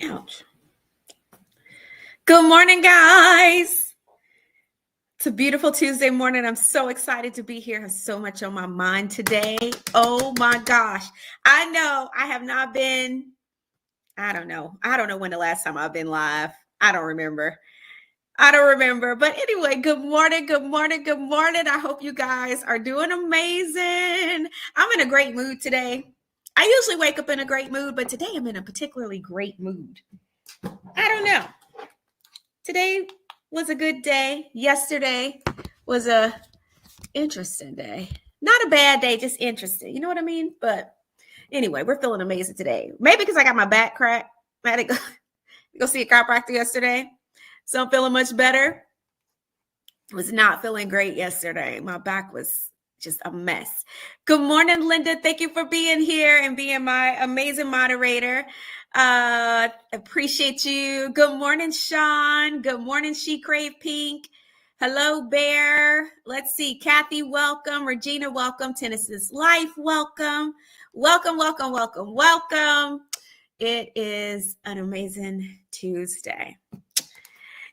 Ouch. Good morning, guys. It's a beautiful Tuesday morning. I'm so excited to be here. I have so much on my mind today. Oh my gosh. I know I have not been, I don't know when the last time I've been live. I don't remember. But anyway, good morning. I hope you guys are doing amazing. I'm in a great mood today. I usually wake up in a great mood, but today I'm in a particularly great mood. I don't know. Today was a good day. Yesterday was a interesting day. Not a bad day, just interesting. You know what I mean? But anyway, we're feeling amazing today. Maybe because I got my back cracked. I had to go see a chiropractor yesterday. So I'm feeling much better. Was not feeling great yesterday. My back was just a mess. Good morning, Linda. Thank you for being here and being my amazing moderator. Appreciate you. Good morning, Sean. Good morning, She Crave Pink. Hello, Bear. Let's see. Kathy, welcome. Regina, welcome. Tennis's Life, welcome. Welcome. It is an amazing Tuesday.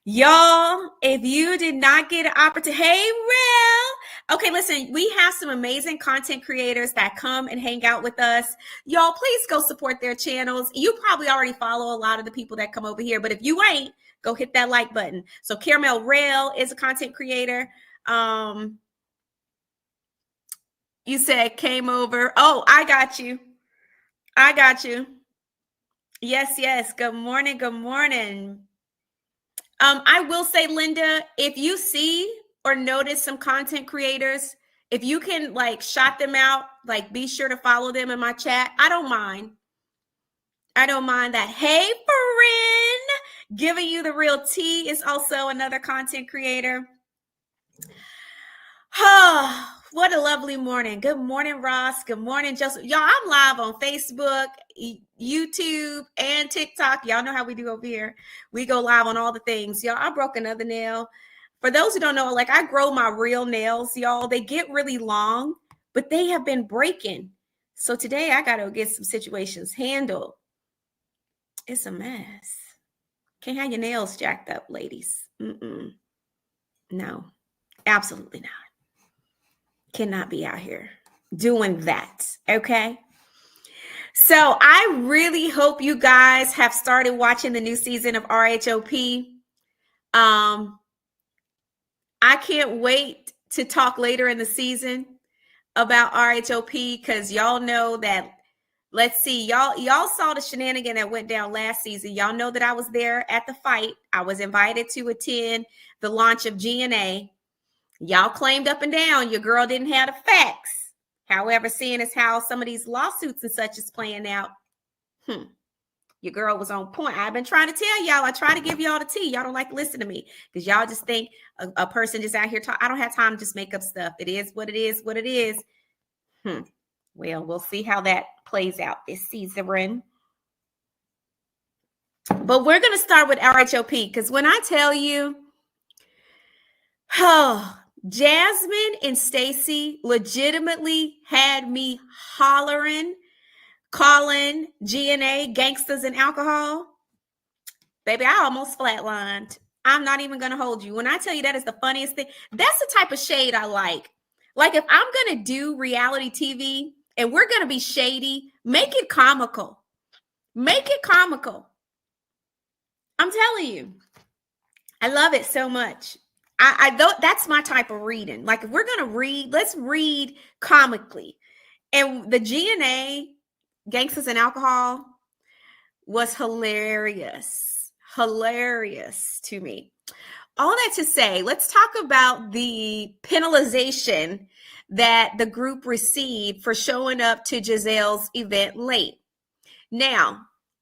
Y'all, if you did not get an opportunity, hey, Real. Okay, listen, we have some amazing content creators that come and hang out with us. Y'all, please go support their channels. You probably already follow a lot of the people that come over here, but if you ain't, go hit that like button. So Caramel Rail is a content creator. You said came over. Oh, I got you. Yes. Good morning. I will say, Linda, if you see or notice some content creators, if you can shout them out, be sure to follow them in my chat. I don't mind that. Hey, friend, giving you the real tea is also another content creator. Oh, what a lovely morning. Good morning, Ross. Good morning, Joseph. Y'all, I'm live on Facebook, YouTube, and TikTok. Y'all know how we do over here. We go live on all the things. Y'all, I broke another nail. For those who don't know, I grow my real nails, y'all. They get really long, but they have been breaking. So today I got to get some situations handled. It's a mess. Can't have your nails jacked up, ladies. No, absolutely not. Cannot be out here doing that. Okay. So I really hope you guys have started watching the new season of RHOP. I can't wait to talk later in the season about RHOP because y'all know that. Let's see, y'all saw the shenanigan that went down last season. Y'all know that I was there at the fight. I was invited to attend the launch of GNA. Y'all claimed up and down your girl didn't have the facts. However, seeing as how some of these lawsuits and such is playing out, your girl was on point. I've been trying to tell y'all. I try to give y'all the tea. Y'all don't like to listen to me because y'all just think a person just out here talk. I don't have time to just make up stuff. It is what it is. Well, we'll see how that plays out this season. But we're going to start with RHOP because when I tell you, Jasmine and Stacy legitimately had me hollering, calling GNA gangsters and alcohol. Baby, I almost flatlined. I'm not even going to hold you. When I tell you that is the funniest thing, that's the type of shade I like. Like if I'm going to do reality TV and we're going to be shady, make it comical. I'm telling you, I love it so much. I that's my type of reading. Like if we're going to read, let's read comically. And the GNA, Gangsters and Alcohol, was hilarious to me. All that to say, let's talk about the penalization that the group received for showing up to Giselle's event late. Now,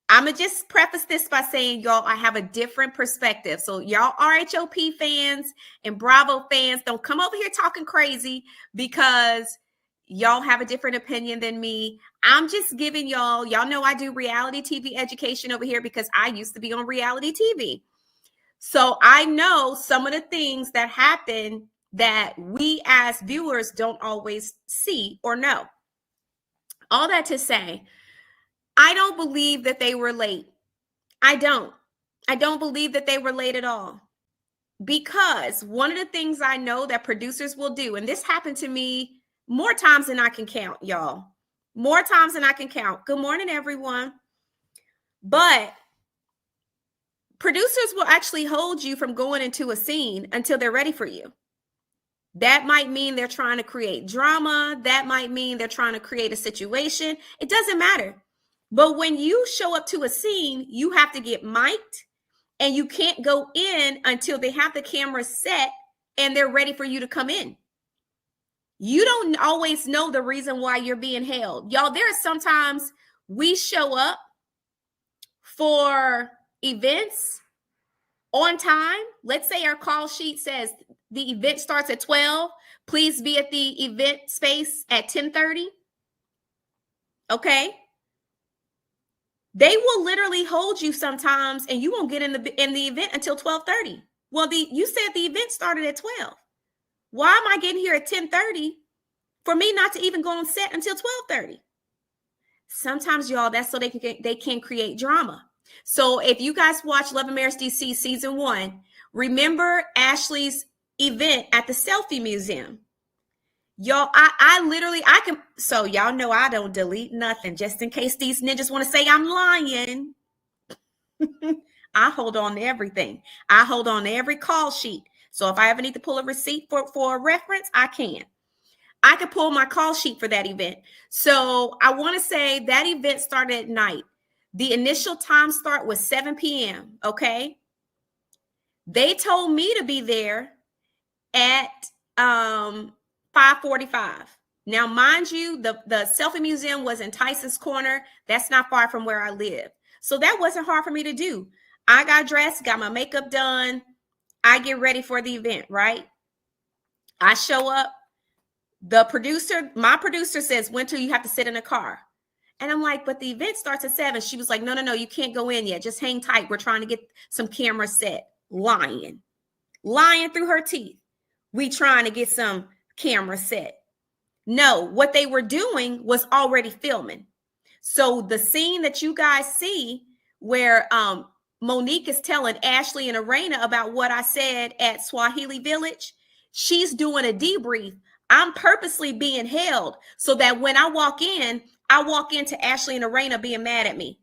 I'm going to just preface this by saying, y'all, I have a different perspective. So y'all RHOP fans and Bravo fans, don't come over here talking crazy because y'all have a different opinion than me. I'm just giving y'all know I do reality TV education over here because I used to be on reality TV. So I know some of the things that happen that we as viewers don't always see or know. All that to say, I don't believe that they were late. I don't believe that they were late at all. Because one of the things I know that producers will do, and this happened to me more times than I can count, y'all. More times than I can count. Good morning, everyone. But producers will actually hold you from going into a scene until they're ready for you. That might mean they're trying to create drama. That might mean they're trying to create a situation. It doesn't matter. But when you show up to a scene, you have to get mic'd, and you can't go in until they have the camera set and they're ready for you to come in. You don't always know the reason why you're being held. Y'all, there are sometimes we show up for events on time. Let's say our call sheet says the event starts at 12. Please be at the event space at 10:30. Okay. They will literally hold you sometimes, and you won't get in the event until 12:30. Well, you said the event started at 12. Why am I getting here at 10:30 for me not to even go on set until 12:30? Sometimes, y'all, that's so they can create drama. So if you guys watch Love and Marriage DC season 1, remember Ashley's event at the Selfie Museum. Y'all, I can, so y'all know I don't delete nothing just in case these ninjas want to say I'm lying. I hold on to everything. I hold on to every call sheet. So if I ever need to pull a receipt for a reference, I can. I could pull my call sheet for that event. So I want to say that event started at night. The initial time start was 7 p.m. Okay. They told me to be there at 5:45. Now, mind you, the Selfie Museum was in Tyson's Corner. That's not far from where I live. So that wasn't hard for me to do. I got dressed, got my makeup done. I get ready for the event, right? I show up. My producer says, when till you have to sit in a car? And I'm like, but the event starts at 7. She was like, no, you can't go in yet. Just hang tight. We're trying to get some cameras set. Lying through her teeth. We trying to get some camera set. No, what they were doing was already filming. So the scene that you guys see where Monique is telling Ashley and Arena about what I said at Swahili Village, she's doing a debrief. I'm purposely being held so that when I walk into Ashley and Arena being mad at me.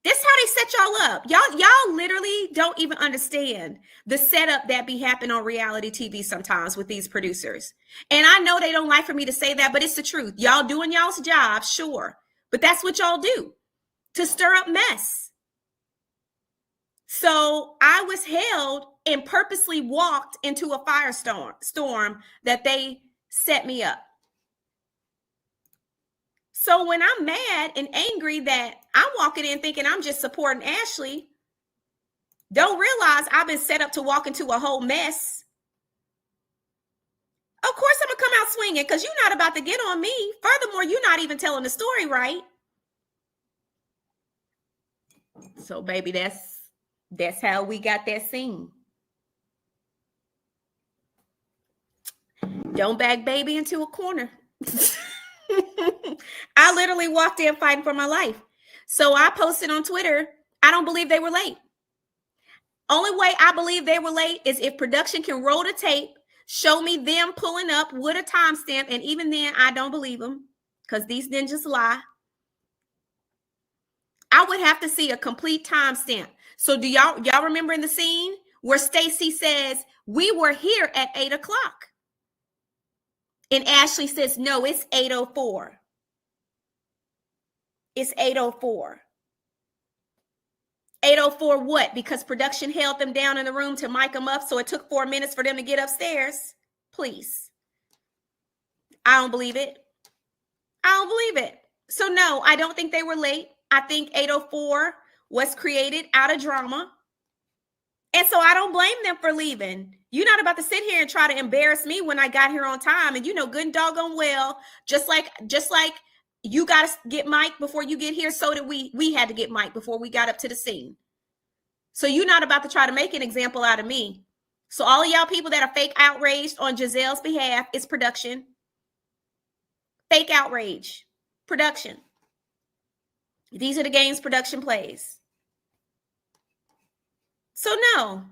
This is how they set y'all up. Y'all literally don't even understand the setup that be happening on reality TV sometimes with these producers. And I know they don't like for me to say that, but it's the truth. Y'all doing y'all's job, sure. But that's what y'all do, to stir up mess. So I was held and purposely walked into a firestorm that they set me up. So when I'm mad and angry that I'm walking in thinking I'm just supporting Ashley, don't realize I've been set up to walk into a whole mess. Of course I'm going to come out swinging because you're not about to get on me. Furthermore, you're not even telling the story right. So, baby, that's how we got that scene. Don't back baby into a corner. I literally walked in fighting for my life. So I posted on Twitter, I don't believe they were late. Only way I believe they were late is if production can roll the tape, show me them pulling up with a timestamp, and even then I don't believe them because these ninjas lie. I would have to see a complete timestamp. So do y'all remember in the scene where Stacy says, we were here at 8 o'clock? And Ashley says, no, it's 8:04. It's 8:04. 8:04 what? Because production held them down in the room to mic them up, so it took 4 minutes for them to get upstairs? Please. I don't believe it. I don't believe it. So no, I don't think they were late. I think 8:04 was created out of drama. And so I don't blame them for leaving. You're not about to sit here and try to embarrass me when I got here on time. And you know good and doggone well, just like you got to get mic'd before you get here, so did we. We had to get mic'd before we got up to the scene. So you're not about to try to make an example out of me. So all of y'all people that are fake outraged on Giselle's behalf, it's production. Fake outrage. Production. These are the games production plays. So no.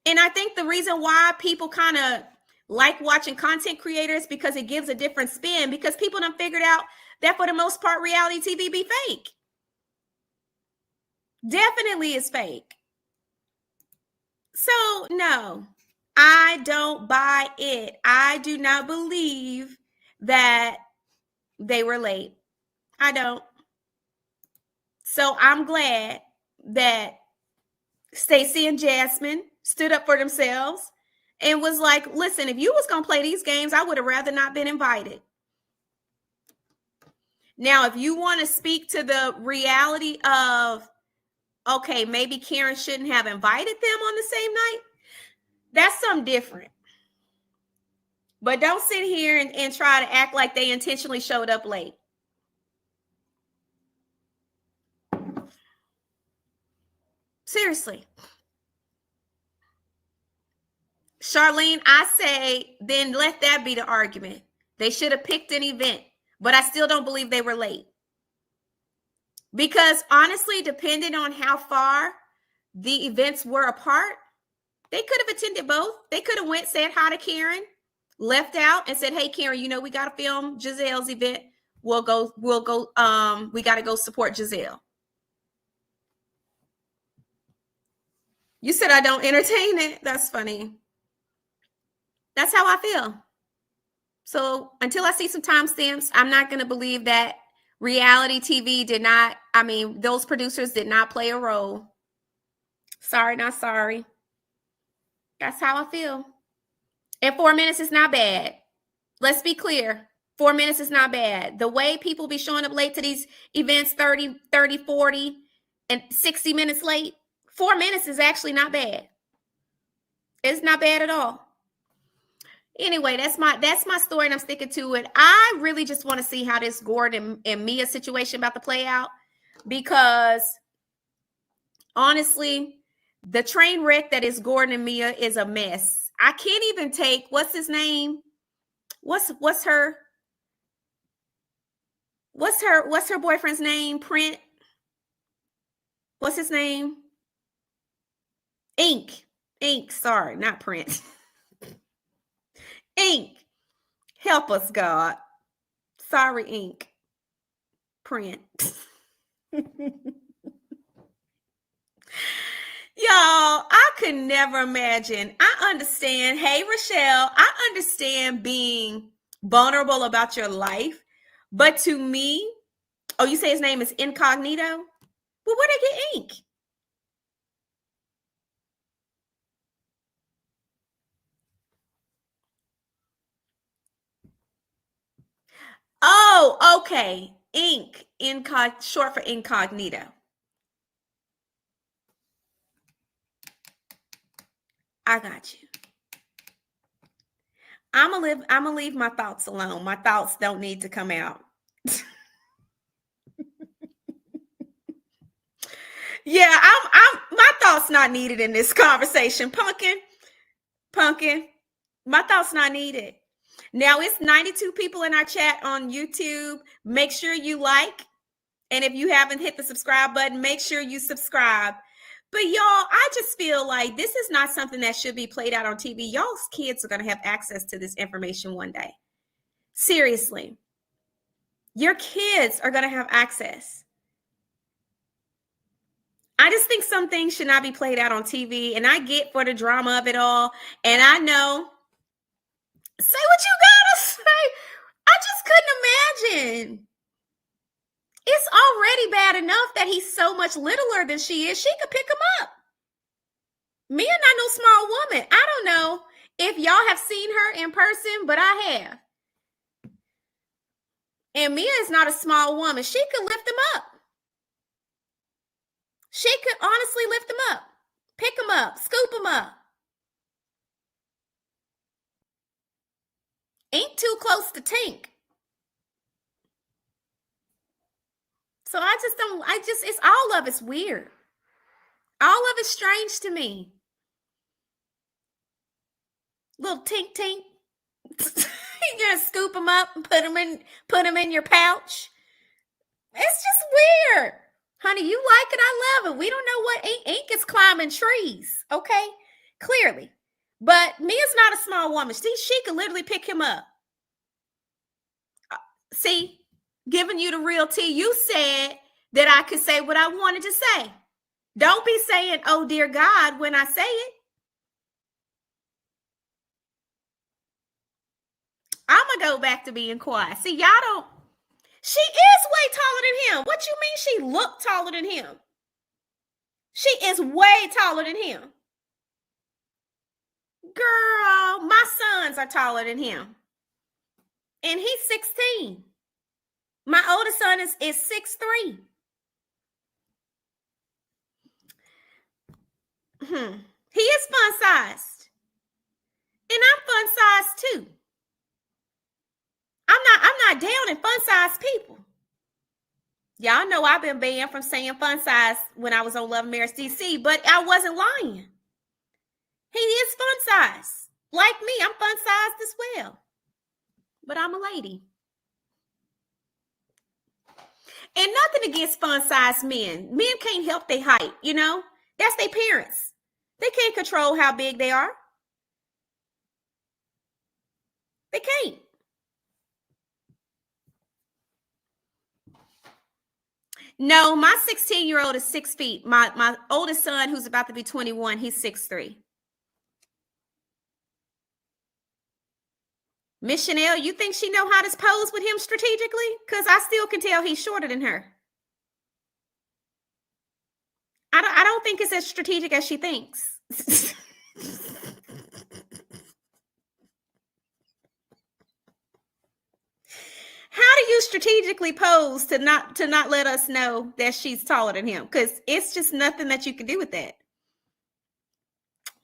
And I think the reason why people kind of like watching content creators because it gives a different spin, because people done figured out that for the most part, reality TV be fake. Definitely is fake. So no, I don't buy it. I do not believe that they were late. I don't. So I'm glad that Stacey and Jasmine stood up for themselves and was like, listen, if you was going to play these games, I would have rather not been invited. Now, if you want to speak to the reality of, okay, maybe Karen shouldn't have invited them on the same night, that's something different. But don't sit here and try to act like they intentionally showed up late. Seriously. Charlene, I say, then let that be the argument. They should have picked an event, but I still don't believe they were late. Because honestly, depending on how far the events were apart, they could have attended both. They could have went, said hi to Karen, left out and said, hey, Karen, you know, we got to film Giselle's event. We got to go support Giselle. You said I don't entertain it. That's funny. That's how I feel. So until I see some timestamps, I'm not going to believe that reality TV those producers did not play a role. Sorry, not sorry. That's how I feel. And 4 minutes is not bad. Let's be clear. 4 minutes is not bad. The way people be showing up late to these events, 30, 40, and 60 minutes late, 4 minutes is actually not bad. It's not bad at all. Anyway, that's my story, and I'm sticking to it. I really just want to see how this Gordon and Mia situation about to play out, because honestly, the train wreck that is Gordon and Mia is a mess. I can't even take, what's his name? What's her boyfriend's name? Print. What's his name? Ink. Sorry, not Print. Ink. Help us, God. Sorry, Ink. Print. Y'all, I could never imagine. I understand. Hey, Rochelle, I understand being vulnerable about your life. But to me, oh, you say his name is Incognito? Well, where'd they get Ink? Oh, okay. Ink. Short for Incognito. I got you. I'm gonna leave my thoughts alone. My thoughts don't need to come out. Yeah, my thoughts not needed in this conversation. Pumpkin. My thoughts not needed. Now it's 92 people in our chat on YouTube. Make sure you like. And if you haven't hit the subscribe button, make sure you subscribe. But y'all, I just feel like this is not something that should be played out on TV. Y'all's kids are going to have access to this information one day. Seriously. Your kids are going to have access. I just think some things should not be played out on TV. And I get for the drama of it all. And I know, say what you gotta say. I just couldn't imagine. It's already bad enough that he's so much littler than she is. She could pick him up. Mia not no small woman. I don't know if y'all have seen her in person, but I have. And Mia is not a small woman. She could lift him up. She could honestly lift him up, pick him up, scoop him up. Ain't too close to Tink. So it's all of it's weird. All of it's strange to me. Little Tink. You're gonna scoop them up and put them in your pouch. It's just Honey, you like it. I love it. We don't know what ink is climbing trees. Okay. Clearly. But Mia's not a small woman. She could literally pick him up. See, giving you the real tea. You said that I could say what I wanted to say. Don't be saying, oh, dear God, when I say it. I'm going to go back to being quiet. See, y'all don't. She is way taller than him. What you mean she looked taller than him? She is way taller than him. Girl, my sons are taller than him. And he's 16. My oldest son is 6'3". He is fun-sized. And I'm fun-sized too. I'm not down in fun-sized people. Y'all know I've been banned from saying fun-sized when I was on Love and Marriage DC, but I wasn't lying. He is fun-sized. Like me, I'm fun-sized as well. But I'm a lady. And nothing against fun-sized men. Men can't help their height, you know? That's their parents. They can't control how big they are. They can't. No, my 16-year-old is 6 feet. My oldest son, who's about to be 21, he's 6'3". Miss Chanel, you think she know how to pose with him strategically? Because I still can tell he's shorter than her. I don't think it's as strategic as she thinks. How do you strategically pose to not let us know that she's taller than him? Because it's just nothing that you can do with that.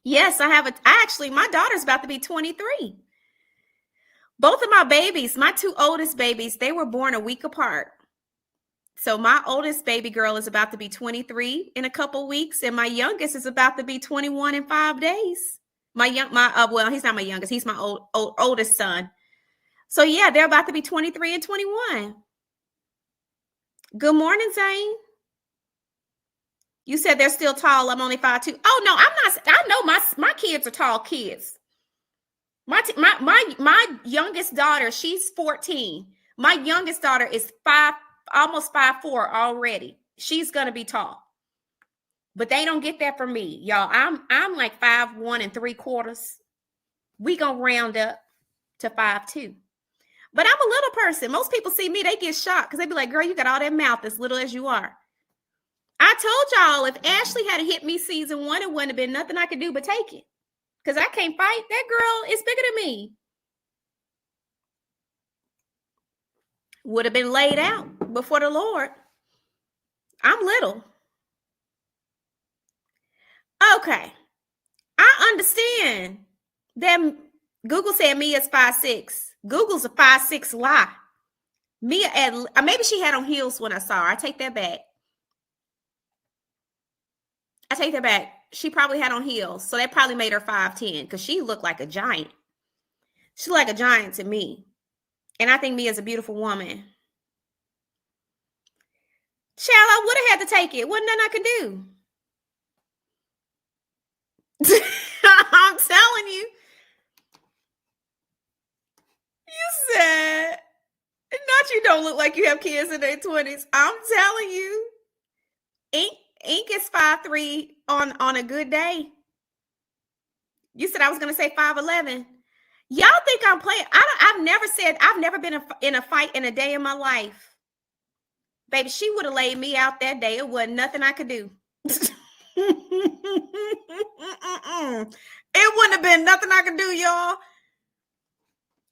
Yes, actually, my daughter's about to be 23. Both of my babies, my two oldest babies, they were born a week apart. So my oldest baby girl is about to be 23 in a couple weeks, and my youngest is about to be 21 in 5 days. Well, he's not my youngest. He's my oldest son. So yeah, they're about to be 23 and 21. Good morning, Zane. You said they're still tall. I'm only 5'2". Oh no, I'm not. I know my kids are tall kids. My youngest daughter, she's 14. My youngest daughter is almost 5'4" already. She's gonna be tall. But they don't get that from me, y'all. I'm like 5'1 3/4. We gonna round up to 5'2". But I'm a little person. Most people see me, they get shocked because they be like, girl, you got all that mouth as little as you are. I told y'all if Ashley had hit me season 1, it wouldn't have been nothing I could do but take it. Because I can't fight. That girl is bigger than me. Would have been laid out before the Lord. I'm little. Okay. I understand that Google said Mia's 5'6". Google's a 5'6" lie. Mia, maybe she had on heels when I saw her. I take that back. She probably had on heels. So that probably made her 5'10" because she looked like a giant. She looked like a giant to me. And I think Mia's a beautiful woman. Child, I would have had to take it. Wasn't nothing I could do. I'm telling you. You said, not you don't look like you have kids in their 20s. I'm telling you. Ink is 5'3" on a good day. You said I was going to say 5'11". Y'all think I'm playing. I've never been in a fight in a day in my life. Baby, she would have laid me out that day. It wasn't nothing I could do. It wouldn't have been nothing I could do, y'all.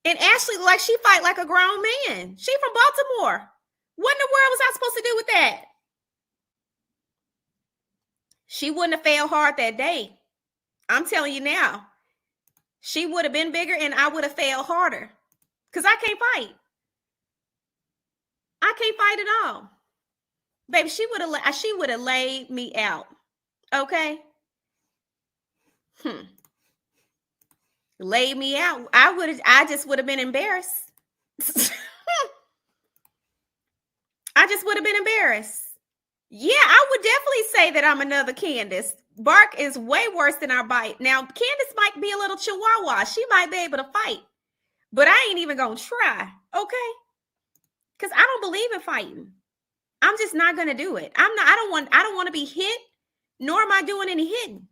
And Ashley, like, she fight like a grown man. She from Baltimore. What in the world was I supposed to do with that? She wouldn't have failed hard that day. I'm telling you now. She would have been bigger and I would have failed harder. Because I can't fight. I can't fight at all. Baby, she would have laid me out. Okay? Laid me out. I just would have been embarrassed. I just would have been embarrassed. Yeah, I would definitely say that I'm another Candace. Bark is way worse than our bite. Now, Candace might be a little chihuahua. She might be able to fight, but I ain't even gonna try, okay? Because I don't believe in fighting. I'm just not gonna do it. I don't want to be hit, nor am I doing any hitting.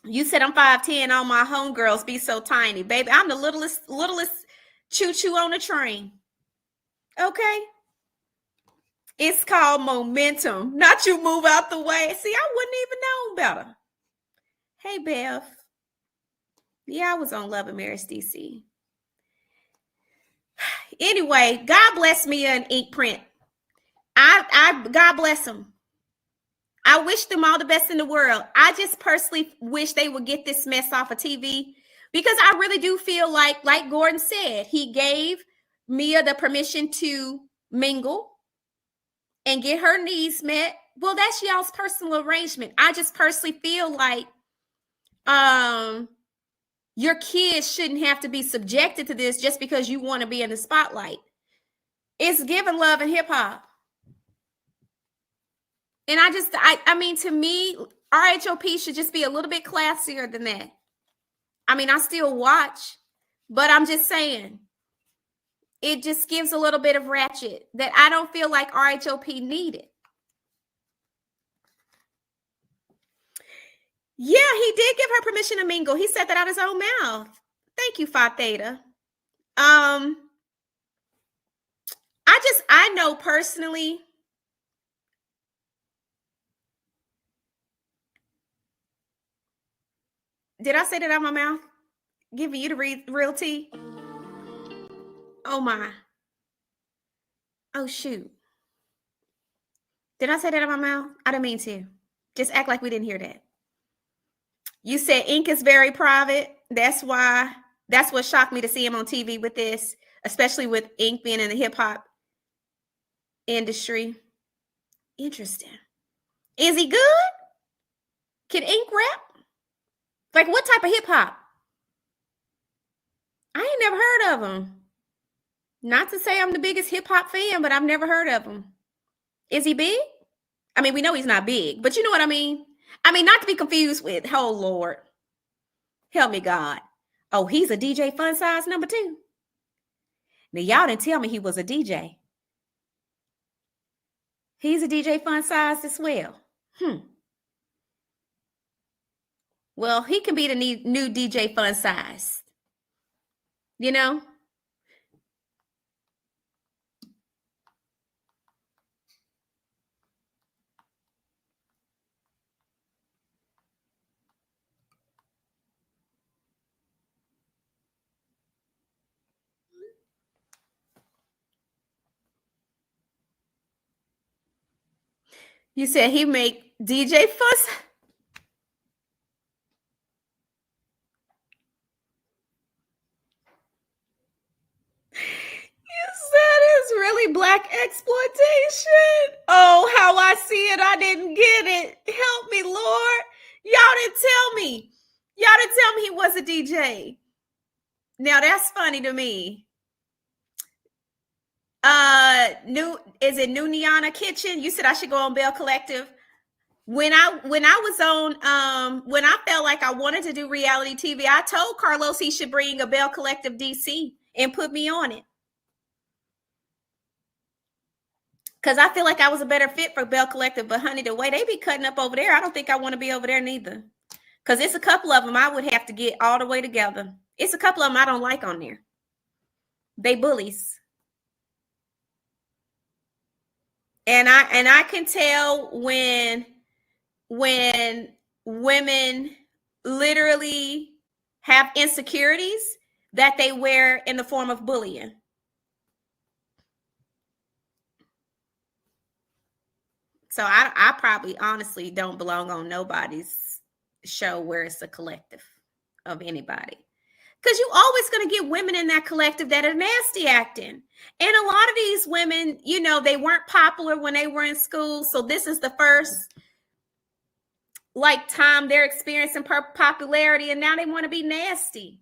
You said I'm 5'10", all my homegirls be so tiny. Baby, I'm the littlest choo-choo on the train. Okay? It's called momentum, not you move out the way. See, I wouldn't even know better. Hey, Bev. Yeah, I was on Love and Marriage DC. Anyway, God bless me and Ink Print. God bless them. I wish them all the best in the world. I just personally wish they would get this mess off of TV, because I really do feel like Gordon said, he gave Mia the permission to mingle and get her needs met. Well, that's y'all's personal arrangement. I just personally feel like your kids shouldn't have to be subjected to this just because you want to be in the spotlight. It's giving Love and Hip Hop. And I mean, to me, RHOP should just be a little bit classier than that. I mean, I still watch, but I'm just saying, it just gives a little bit of ratchet that I don't feel like RHOP needed. Yeah, he did give her permission to mingle. He said that out of his own mouth. Thank you, Phi Theta. I know personally, did I say that out of my mouth? Giving you the real tea? Oh my. Oh shoot. Did I say that out of my mouth? I didn't mean to. Just act like we didn't hear that. You said Ink is very private. That's what shocked me to see him on TV with this, especially with Ink being in the hip hop industry. Interesting. Is he good? Can Ink rap? Like, what type of hip hop? I ain't never heard of him. Not to say I'm the biggest hip hop fan, but I've never heard of him. Is he big? I mean, we know he's not big, but you know what I mean? I mean, not to be confused with, oh Lord, help me God. Oh, he's a DJ Fun Size number 2. Now, y'all didn't tell me he was a DJ. He's a DJ Fun Size as well. Well, he can be the new DJ Fun Size. You know? You said he make DJ Fun Size? That is really Black exploitation. Oh, how I see it. I didn't get it. Help me, Lord. Y'all didn't tell me. Y'all didn't tell me he was a DJ. Now that's funny to me. Is it New Niana Kitchen? You said I should go on Bell Collective. When I was on when I felt like I wanted to do reality TV, I told Carlos he should bring a Bell Collective DC and put me on it. Because I feel like I was a better fit for Bell Collective, but honey, the way they be cutting up over there, I don't think I want to be over there neither. Because it's a couple of them I would have to get all the way together. It's a couple of them I don't like on there. They bullies. And I can tell when women literally have insecurities that they wear in the form of bullying. So I probably honestly don't belong on nobody's show where it's a collective of anybody. Because you always going to get women in that collective that are nasty acting. And a lot of these women, you know, they weren't popular when they were in school. So this is the first time they're experiencing popularity, and now they want to be nasty.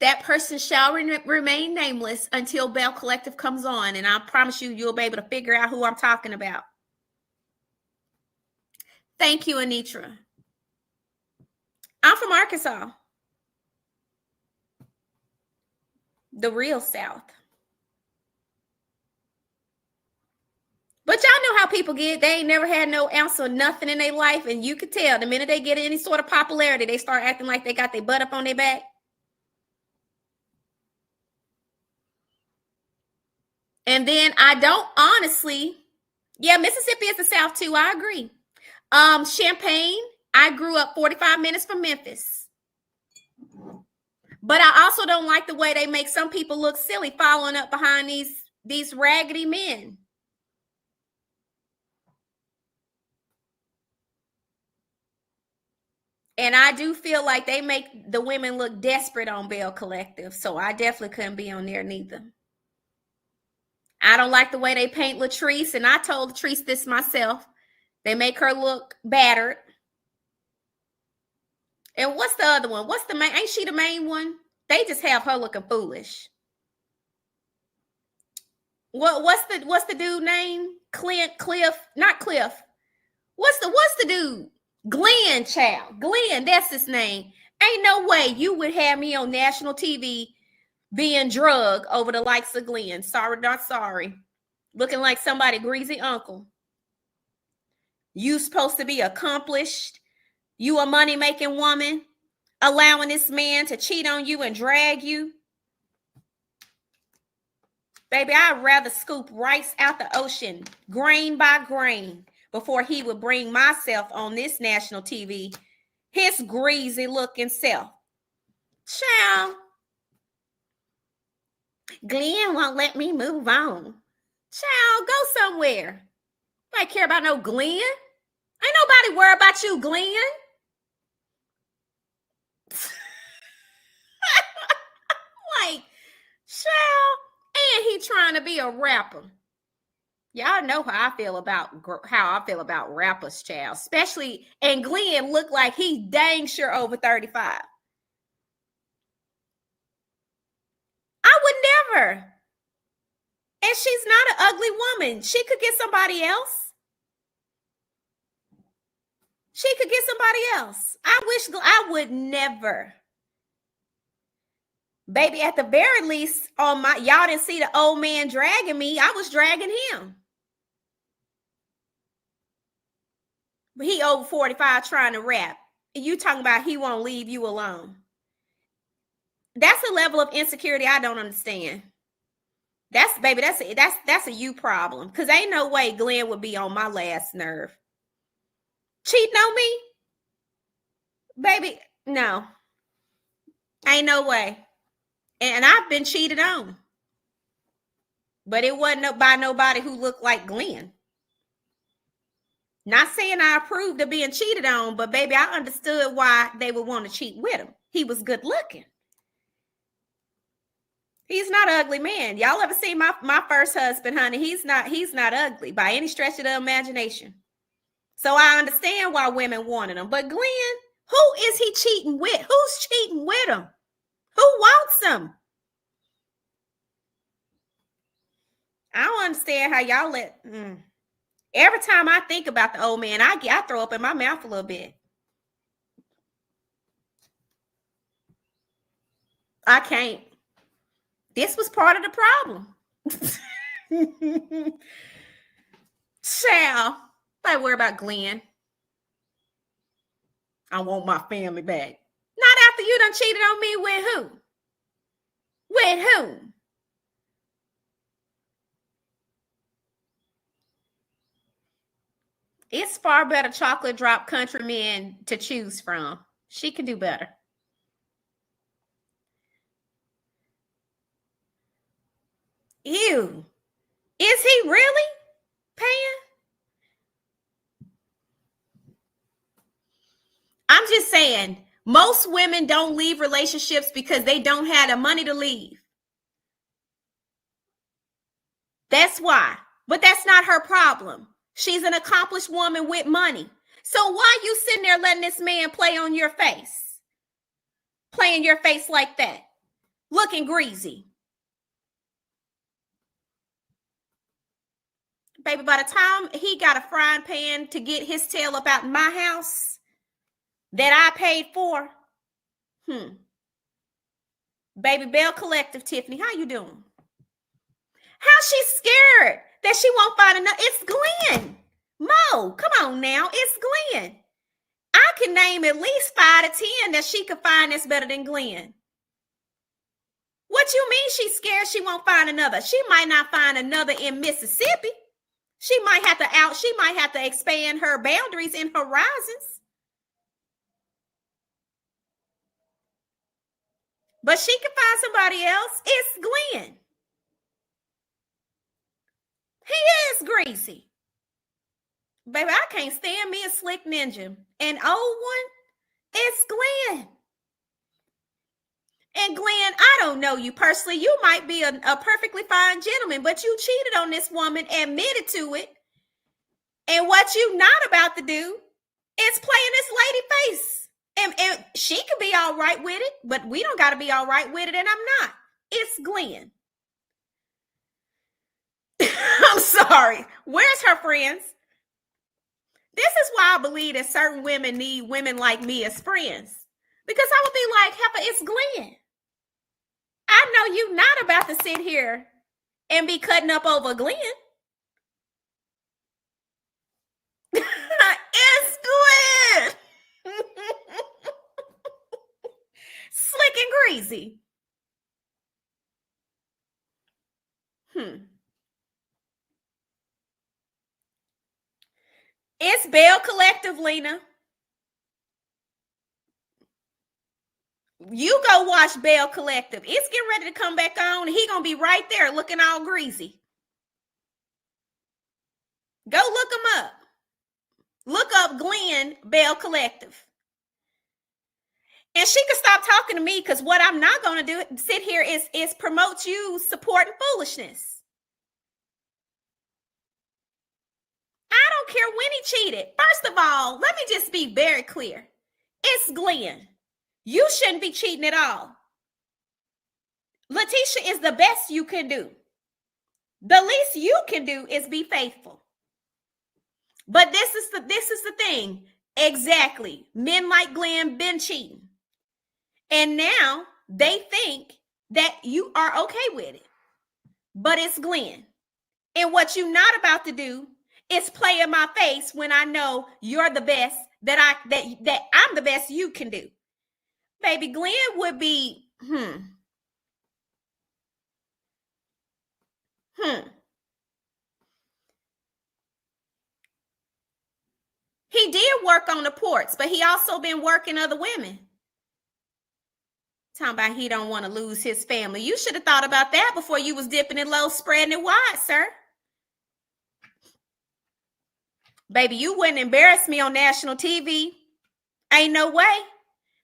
That person shall remain nameless until Bell Collective comes on, and I promise you, you'll be able to figure out who I'm talking about. Thank you, Anitra. I'm from Arkansas, the real South. But y'all know how people get. They ain't never had no ounce of nothing in their life, and you could tell the minute they get any sort of popularity, they start acting like they got their butt up on their back. And then I don't honestly, yeah, Mississippi is the South too. I agree. Champaign, I grew up 45 minutes from Memphis. But I also don't like the way they make some people look silly following up behind these raggedy men. And I do feel like they make the women look desperate on Bell Collective. So I definitely couldn't be on there neither. I don't like the way they paint Latrice. And I told Latrice this myself. They make her look battered. And what's the other one? What's the main? Ain't she the main one? They just have her looking foolish. What's the dude name? Cliff, not Cliff. What's the dude? Glenn, child. Glenn, that's his name. Ain't no way you would have me on national TV being drugged over the likes of Glenn. Sorry, not sorry. Looking like somebody greasy uncle. You supposed to be accomplished. You a money-making woman. Allowing this man to cheat on you and drag you. Baby, I'd rather scoop rice out the ocean, grain by grain, before he would bring myself on this national TV, his greasy looking self. Child. Glenn won't let me move on. Child, go somewhere. I care about no Glenn. Ain't nobody worry about you, Glenn. Like, child, and he trying to be a rapper. Y'all know how I feel about rappers, child. Especially, and Glenn looked like he dang sure over 35. I would never. And she's not an ugly woman. She could get somebody else. She could get somebody else. I would never. Baby, at the very least, y'all didn't see the old man dragging me. I was dragging him. But he over 45 trying to rap. You talking about he won't leave you alone. That's a level of insecurity I don't understand. That's a you problem. Because ain't no way Glenn would be on my last nerve. Cheating on me? Baby, no. Ain't no way. And I've been cheated on. But it wasn't by nobody who looked like Glenn. Not saying I approved of being cheated on, but baby, I understood why they would want to cheat with him. He was good looking. He's not an ugly man. Y'all ever seen my first husband, honey? He's not ugly by any stretch of the imagination. So I understand why women wanted him. But Glenn, who is he cheating with? Who's cheating with him? Who wants him? I don't understand how y'all let. Every time I think about the old man, I throw up in my mouth a little bit. I can't. This was part of the problem. Child, don't worry about Glenn. I want my family back. Not after you done cheated on me with who? With whom? It's far better chocolate drop country men to choose from. She can do better. Ew. Is he really paying? I'm just saying, most women don't leave relationships because they don't have the money to leave. That's why. But that's not her problem. She's an accomplished woman with money. So why are you sitting there letting this man play on your face? Playing your face like that? looking greasy. Baby, by the time he got a frying pan to get his tail up out in my house that I paid for, Baby Bell Collective, Tiffany, how you doing? How she scared that she won't find enough? It's Glenn. Mo, come on now. It's Glenn. I can name at least 5 to 10 that she could find that's better than Glenn. What you mean she's scared she won't find another? She might not find another in Mississippi. She might have to expand her boundaries and horizons. But she can find somebody else. It's Glenn. He is greasy. Baby, I can't stand me a slick ninja. An old one, it's Glenn. And Glenn, I don't know you personally. You might be a perfectly fine gentleman, but you cheated on this woman, admitted to it. And what you not about to do is play in this lady face. And she could be all right with it, but we don't got to be all right with it, and I'm not. It's Glenn. I'm sorry. Where's her friends? This is why I believe that certain women need women like me as friends. Because I would be like, Heifer, it's Glenn. I know you not about to sit here and be cutting up over Glenn. It's Glenn. Slick and greasy. It's Bell Collective, Lena. You go watch Bell Collective. It's getting ready to come back on. He gonna be right there looking all greasy. Go look him up. Look up Glenn Bell Collective. And she can stop talking to me, because what I'm not going to do, sit here, is promote you supporting foolishness. I don't care when he cheated. First of all, let me just be very clear. It's Glenn. You shouldn't be cheating at all. Letitia is the best you can do. The least you can do is be faithful. But this is the thing. Exactly. Men like Glenn been cheating. And now they think that you are okay with it. But it's Glenn. And what you're not about to do is play in my face when I know you're the best that I'm the best you can do. Baby, Glenn would be He did work on the ports, but he also been working other women. Talking about he don't want to lose his family. You should have thought about that before you was dipping it low, spreading it wide, sir. Baby, you wouldn't embarrass me on national TV. Ain't no way.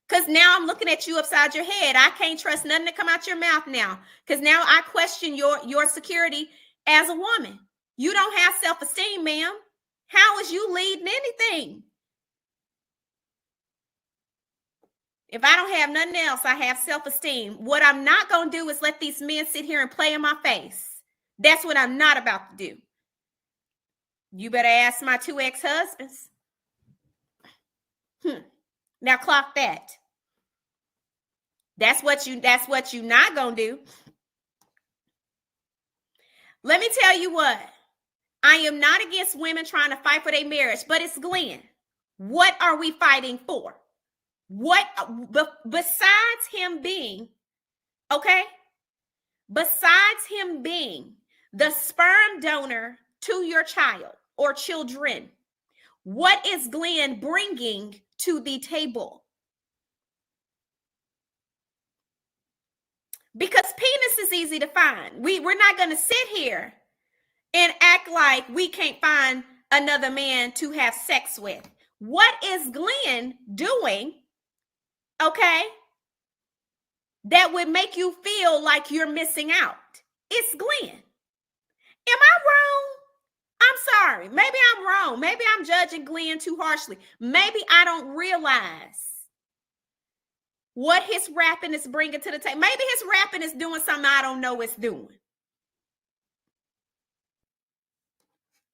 Because now I'm looking at you upside your head. I can't trust nothing to come out your mouth now. Because now I question your security as a woman. You don't have self-esteem, ma'am. How is you leading anything? If I don't have nothing else, I have self-esteem. What I'm not going to do is let these men sit here and play in my face. That's what I'm not about to do. You better ask my 2 ex-husbands. Now clock that. That's what you not going to do. Let me tell you what. I am not against women trying to fight for their marriage, but it's Glenn. What are we fighting for? What, besides him being, okay? Besides him being the sperm donor to your child or children, what is Glenn bringing to the table? Because penis is easy to find. We're not going to sit here and act like we can't find another man to have sex with. What is Glenn doing, okay, that would make you feel like you're missing out? It's Glenn. Am I wrong? I'm sorry. Maybe I'm wrong. Maybe I'm judging Glenn too harshly. Maybe I don't realize what his rapping is bringing to the table. Maybe his rapping is doing something I don't know it's doing.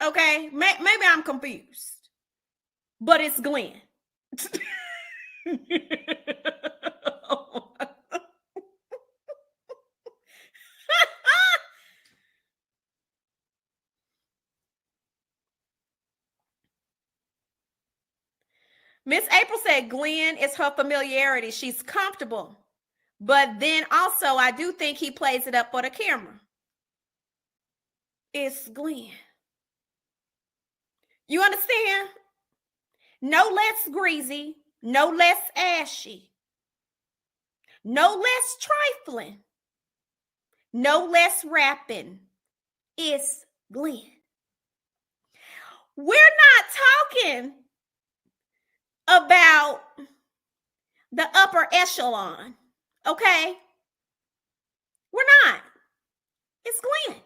Okay, maybe I'm confused, but it's Glenn. Miss April said Glenn is her familiarity. She's comfortable. But then also, I do think he plays it up for the camera. It's Glenn. You understand? No less greasy, no less ashy, no less trifling, no less rapping. It's Glenn. We're not talking about the upper echelon, okay? We're not. It's Glenn.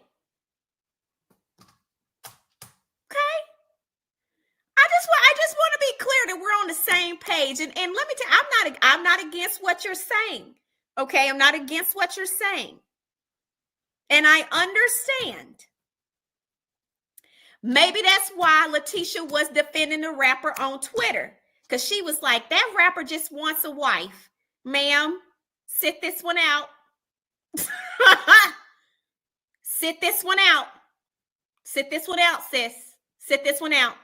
Okay? I just want to be clear that we're on the same page. And let me tell you, I'm not against what you're saying. Okay? I'm not against what you're saying. And I understand. Maybe that's why Letitia was defending the rapper on Twitter. Because she was like, that rapper just wants a wife. Ma'am, sit this one out. Sit this one out. Sit this one out, sis. Sit this one out.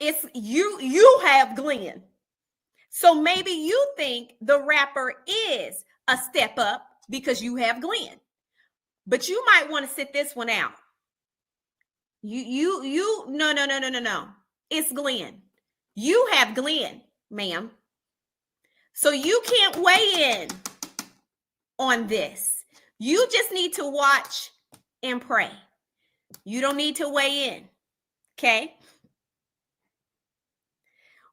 It's you have Glenn. So maybe you think the rapper is a step up because you have Glenn. But you might want to sit this one out. No. It's Glenn. You have Glenn, ma'am. So you can't weigh in on this. You just need to watch and pray. You don't need to weigh in. Okay?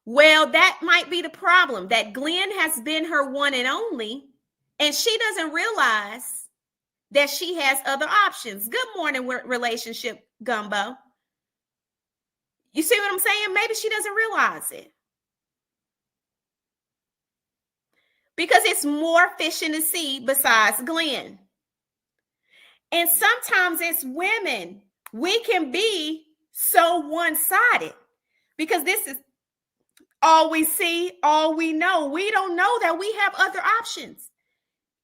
Well, that might be the problem, that Glenn has been her one and only, and she doesn't realize that she has other options. Good morning, relationship gumbo. You see what I'm saying? Maybe she doesn't realize it. Because it's more fish in the sea besides Glenn. And sometimes as women, we can be so one-sided because this is all we see, all we know. We don't know that we have other options.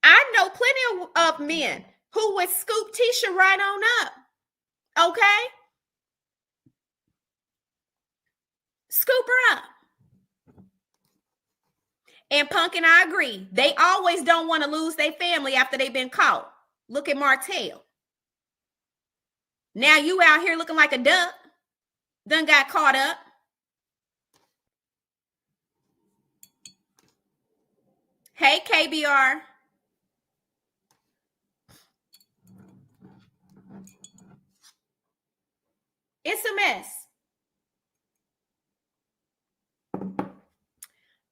I know plenty of men who would scoop Tisha right on up. Okay? Scoop her up. And Punk and I agree. They always don't want to lose their family after they've been caught. Look at Martell. Now you out here looking like a duck. Done got caught up. Hey, KBR. It's a mess.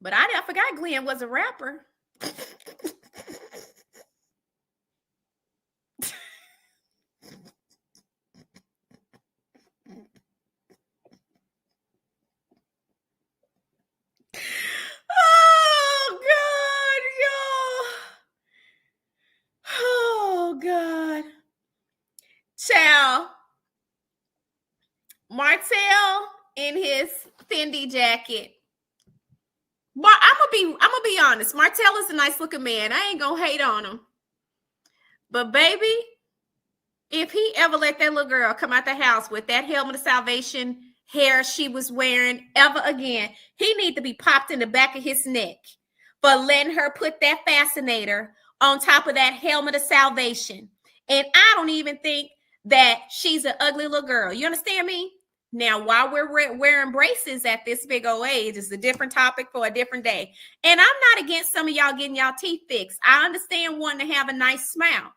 But I forgot Glenn was a rapper. Oh, God, yo. Oh, God. Child. Martell in his Fendi jacket. I'm gonna be honest. Martell is a nice looking man. I ain't gonna hate on him. But baby, if he ever let that little girl come out the house with that helmet of salvation hair she was wearing ever again, he need to be popped in the back of his neck for letting her put that fascinator on top of that helmet of salvation. And I don't even think that she's an ugly little girl. You understand me? Now, while we're wearing braces at this big old age, it's a different topic for a different day. And I'm not against some of y'all getting y'all teeth fixed. I understand wanting to have a nice smile.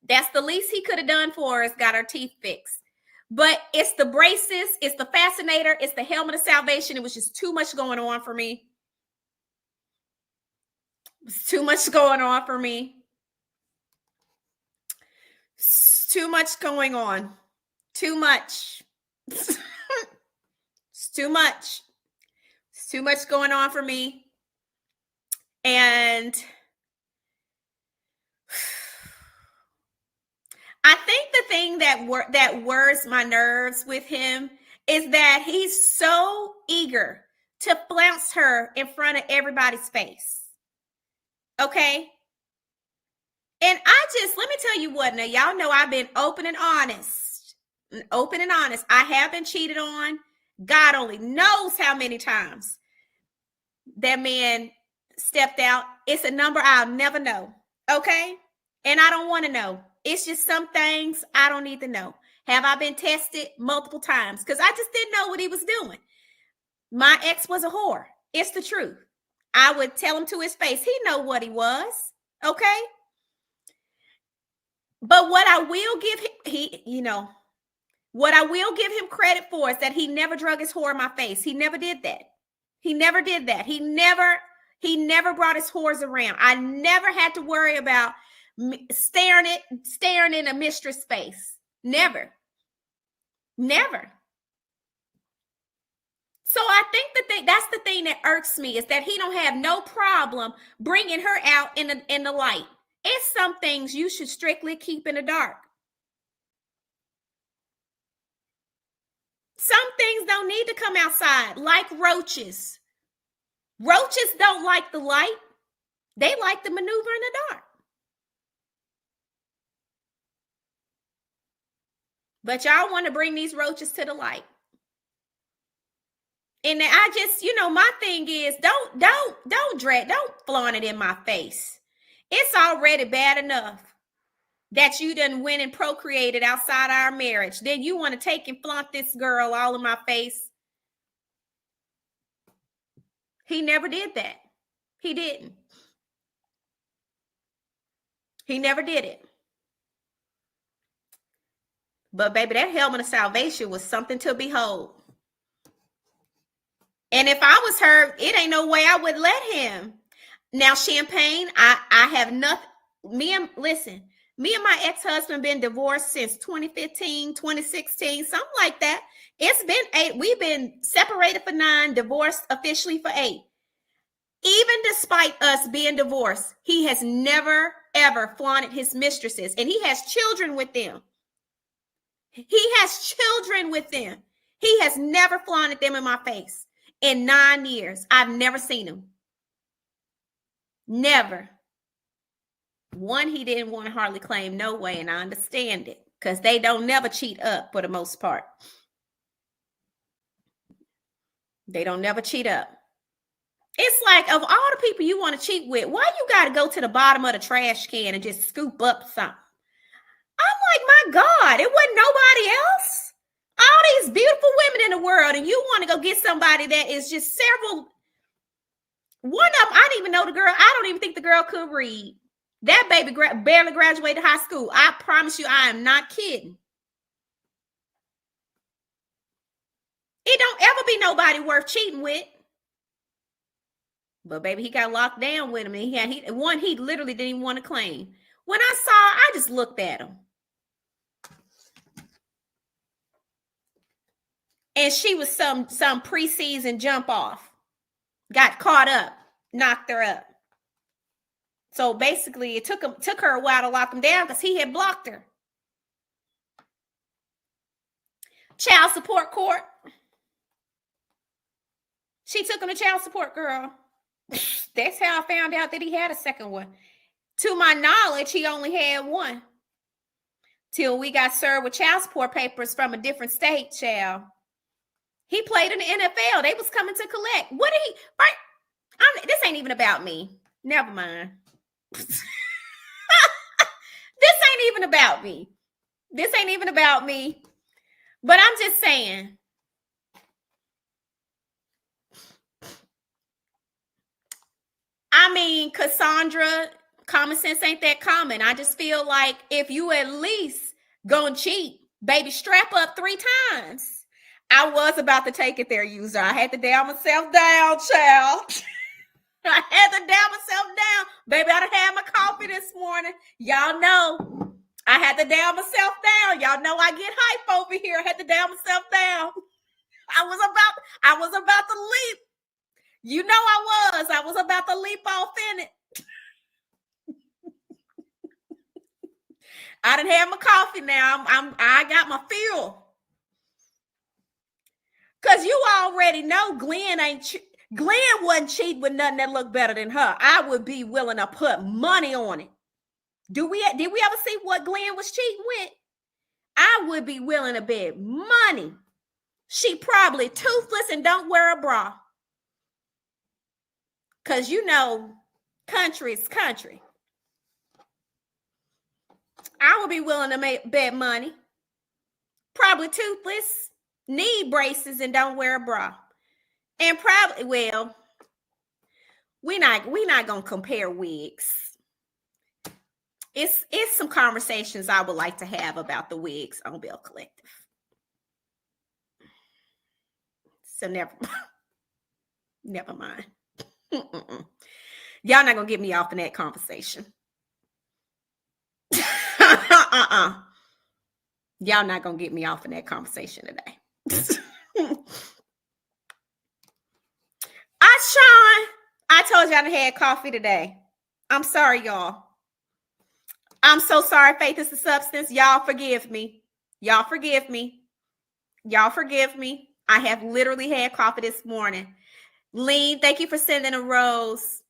That's the least he could have done for us, got our teeth fixed. But it's the braces, it's the fascinator, it's the helmet of salvation. It was just too much going on for me. It's too much going on for me. It's too much going on. Too much. It's too much. It's too much going on for me. And I think the thing that worries my nerves with him is that he's so eager to flounce her in front of everybody's face. Okay? And let me tell you what, now y'all know I've been open and honest. Open and honest. I have been cheated on. God only knows how many times that man stepped out. It's a number I'll never know. Okay? And I don't want to know. It's just some things I don't need to know. Have I been tested multiple times? Because I just didn't know what he was doing. My ex was a whore. It's the truth. I would tell him to his face. He know what he was. Okay? But what I will give him, what I will give him credit for is that he never drug his whore in my face. He never did that. He never did that. He never brought his whores around. I never had to worry about staring in a mistress' face. Never. So I think that's the thing that irks me, is that he don't have no problem bringing her out in the light. It's some things you should strictly keep in the dark. Some things don't need to come outside, like roaches. Roaches don't like the light. They like to maneuver in the dark. But y'all want to bring these roaches to the light. And I just, my thing is, don't flaunt it in my face. It's already bad enough that you done went and procreated outside our marriage. Then you want to take and flaunt this girl all in my face. He never did that. He didn't. He never did it. But baby, that helmet of salvation was something to behold. And if I was her, it ain't no way I would let him. Now, Champagne, I have nothing. Me and my ex-husband been divorced since 2015, 2016, something like that. It's been 8. We've been separated for 9, divorced officially for 8. Even despite us being divorced, he has never, ever flaunted his mistresses. And he has children with them. He has never flaunted them in my face. In 9 years, I've never seen him. Never. One, he didn't want to hardly claim no way, and I understand it, because they don't never cheat up for the most part. They don't never cheat up. It's like, of all the people you want to cheat with, why you got to go to the bottom of the trash can and just scoop up something? I'm like, my God, it wasn't nobody else. All these beautiful women in the world, and you want to go get somebody that is just several. One of them, I didn't even know the girl. I don't even think the girl could read. That baby barely graduated high school. I promise you, I am not kidding. It don't ever be nobody worth cheating with. But baby, he got locked down with him. And he literally didn't even want to claim. When I just looked at him. And she was some preseason jump off. Got caught up, knocked her up. So basically, it took her a while to lock him down because he had blocked her. Child support court. She took him to child support, girl. That's how I found out that he had a second one. To my knowledge, he only had one. Till we got served with child support papers from a different state, child. He played in the NFL. They was coming to collect. What did he? Right? This ain't even about me. Never mind. This ain't even about me. This ain't even about me. But I'm just saying. I mean, Cassandra, common sense ain't that common. I just feel like if you at least gonna cheat, baby, strap up 3 times. I was about to take it there, user. I had to down myself down, child. I had to down myself down. Baby, I done had my coffee this morning. Y'all know I had to down myself down. Y'all know I get hype over here. I had to down myself down. I was about to leap. You know I was about to leap off in it. I done had my coffee now. I got my fuel. Cause you already know Glenn wasn't cheating with nothing that looked better than her. I would be willing to put money on it. Did we ever see what Glenn was cheating with? I would be willing to bet money. She probably toothless and don't wear a bra. Cause you know, country is country. I would be willing to bet money. Probably toothless, need braces, and don't wear a bra. And probably, well, we're not gonna compare wigs. It's some conversations I would like to have about the wigs on Bell Collective. So never mind. Y'all not gonna get me off in that conversation. Y'all not gonna get me off in that conversation today. Sean, I told you I had coffee today. I'm sorry, y'all. I'm so sorry. Faith is the substance. Y'all forgive me. Y'all forgive me. Y'all forgive me. I have literally had coffee this morning. Lean, thank you for sending a rose.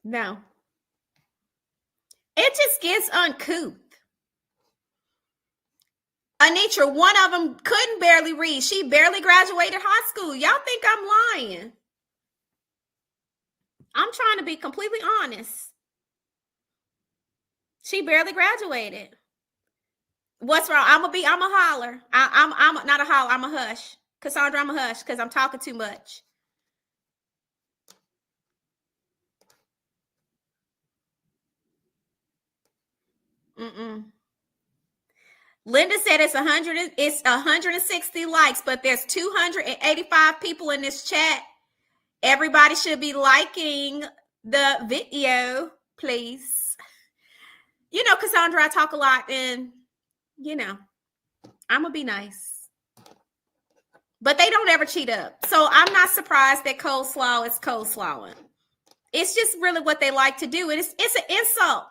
No. It just gets uncouth. Anitra, one of them couldn't barely read. She barely graduated high school. Y'all think I'm lying? I'm trying to be completely honest. She barely graduated. What's wrong? I'm a holler. I'm not a holler. I'm a hush. Cassandra, I'm a hush because I'm talking too much. Linda said it's 160 likes, but there's 285 people in this chat. Everybody should be liking the video, please. You know, Cassandra, I talk a lot, and you know, I'm gonna be nice. But they don't ever cheat up. So I'm not surprised that coleslaw is coleslawing. It's just really what they like to do. It's an insult.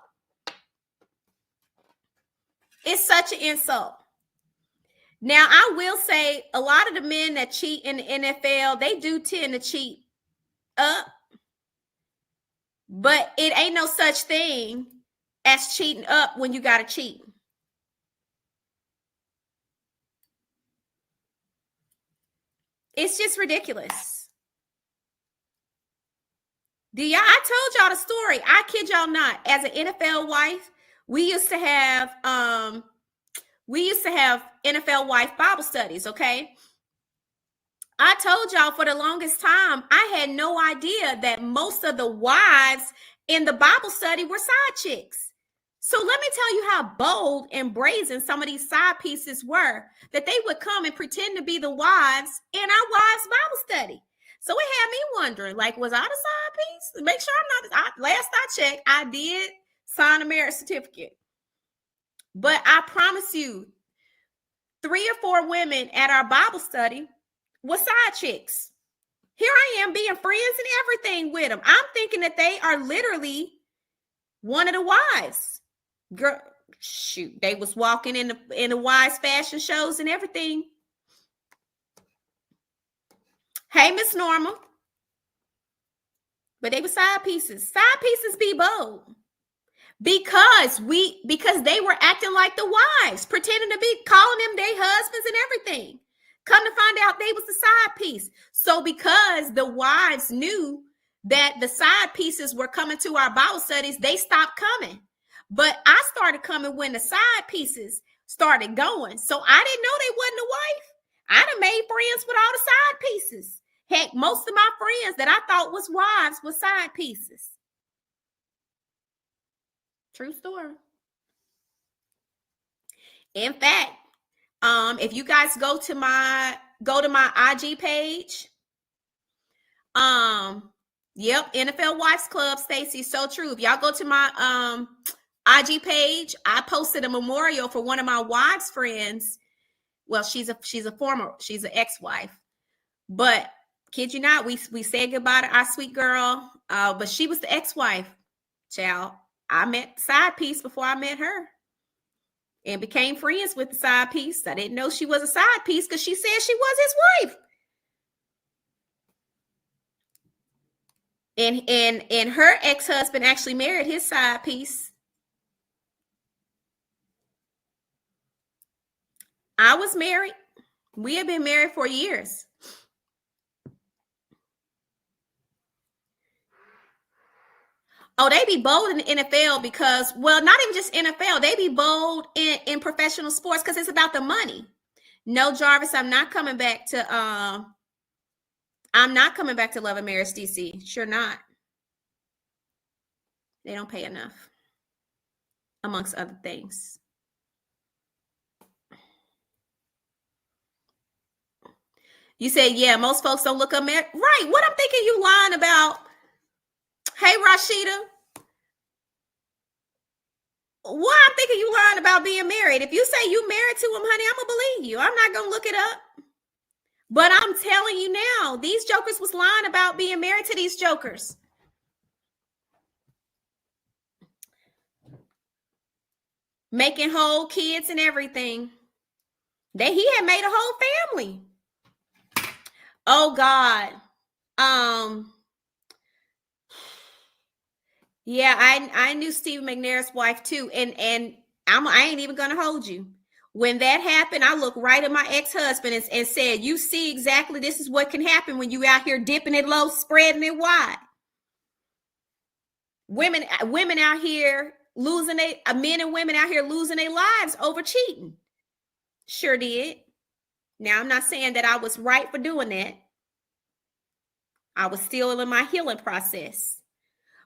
It's such an insult. Now, I will say a lot of the men that cheat in the NFL, they do tend to cheat up. But it ain't no such thing as cheating up when you got to cheat. It's just ridiculous. I told y'all the story. I kid y'all not. As an NFL wife, we used to have NFL wife Bible studies, okay? I told y'all for the longest time, I had no idea that most of the wives in the Bible study were side chicks. So let me tell you how bold and brazen some of these side pieces were, that they would come and pretend to be the wives in our wives' Bible study. So it had me wondering, like, was I the side piece? Make sure I'm not. Last I checked, I did sign a marriage certificate. But I promise you, 3 or 4 women at our Bible study were side chicks. Here I am being friends and everything with them. I'm thinking that they are literally one of the wives. Girl, shoot, they was walking in the wives fashion shows and everything. Hey, Miss Norma. But they were side pieces. Side pieces be bold. Because they were acting like the wives, pretending to be calling them their husbands and everything. Come to find out they was the side piece. So because the wives knew that the side pieces were coming to our Bible studies, they stopped coming. But I started coming when the side pieces started going. So I didn't know they wasn't a wife. I done made friends with all the side pieces. Heck, most of my friends that I thought was wives were side pieces. True story. In fact, If you guys go to my IG page, yep, NFL Wives Club, Stacy, so true. If y'all go to my IG page, I posted a memorial for one of my wives' friends. Well, she's an ex-wife, but kid you not, we said goodbye to our sweet girl. But she was the ex-wife. Child, I met side piece before I met her, and became friends with the side piece. I didn't know she was a side piece because she said she was his wife. And her ex-husband actually married his side piece. I was married. We had been married for years. Oh, they be bold in the NFL because, well, not even just NFL. They be bold in professional sports because it's about the money. No, Jarvis, I'm not coming back to Love and Marriage, DC. Sure not. They don't pay enough, amongst other things. You said, yeah, most folks don't look up married. Right. What I'm thinking you lying about. Hey, Rashida. What I'm thinking you lying about being married. If you say you married to him, honey, I'm going to believe you. I'm not going to look it up. But I'm telling you now, these jokers was lying about being married to these jokers. Making whole kids and everything. He had made a whole family. Oh, God. Yeah, I knew Steve McNair's wife too. And I ain't even gonna hold you. When that happened, I looked right at my ex-husband and said, you see exactly this is what can happen when you out here dipping it low, spreading it wide. Women out here losing men and women out here losing their lives over cheating. Sure did. Now, I'm not saying that I was right for doing that. I was still in my healing process.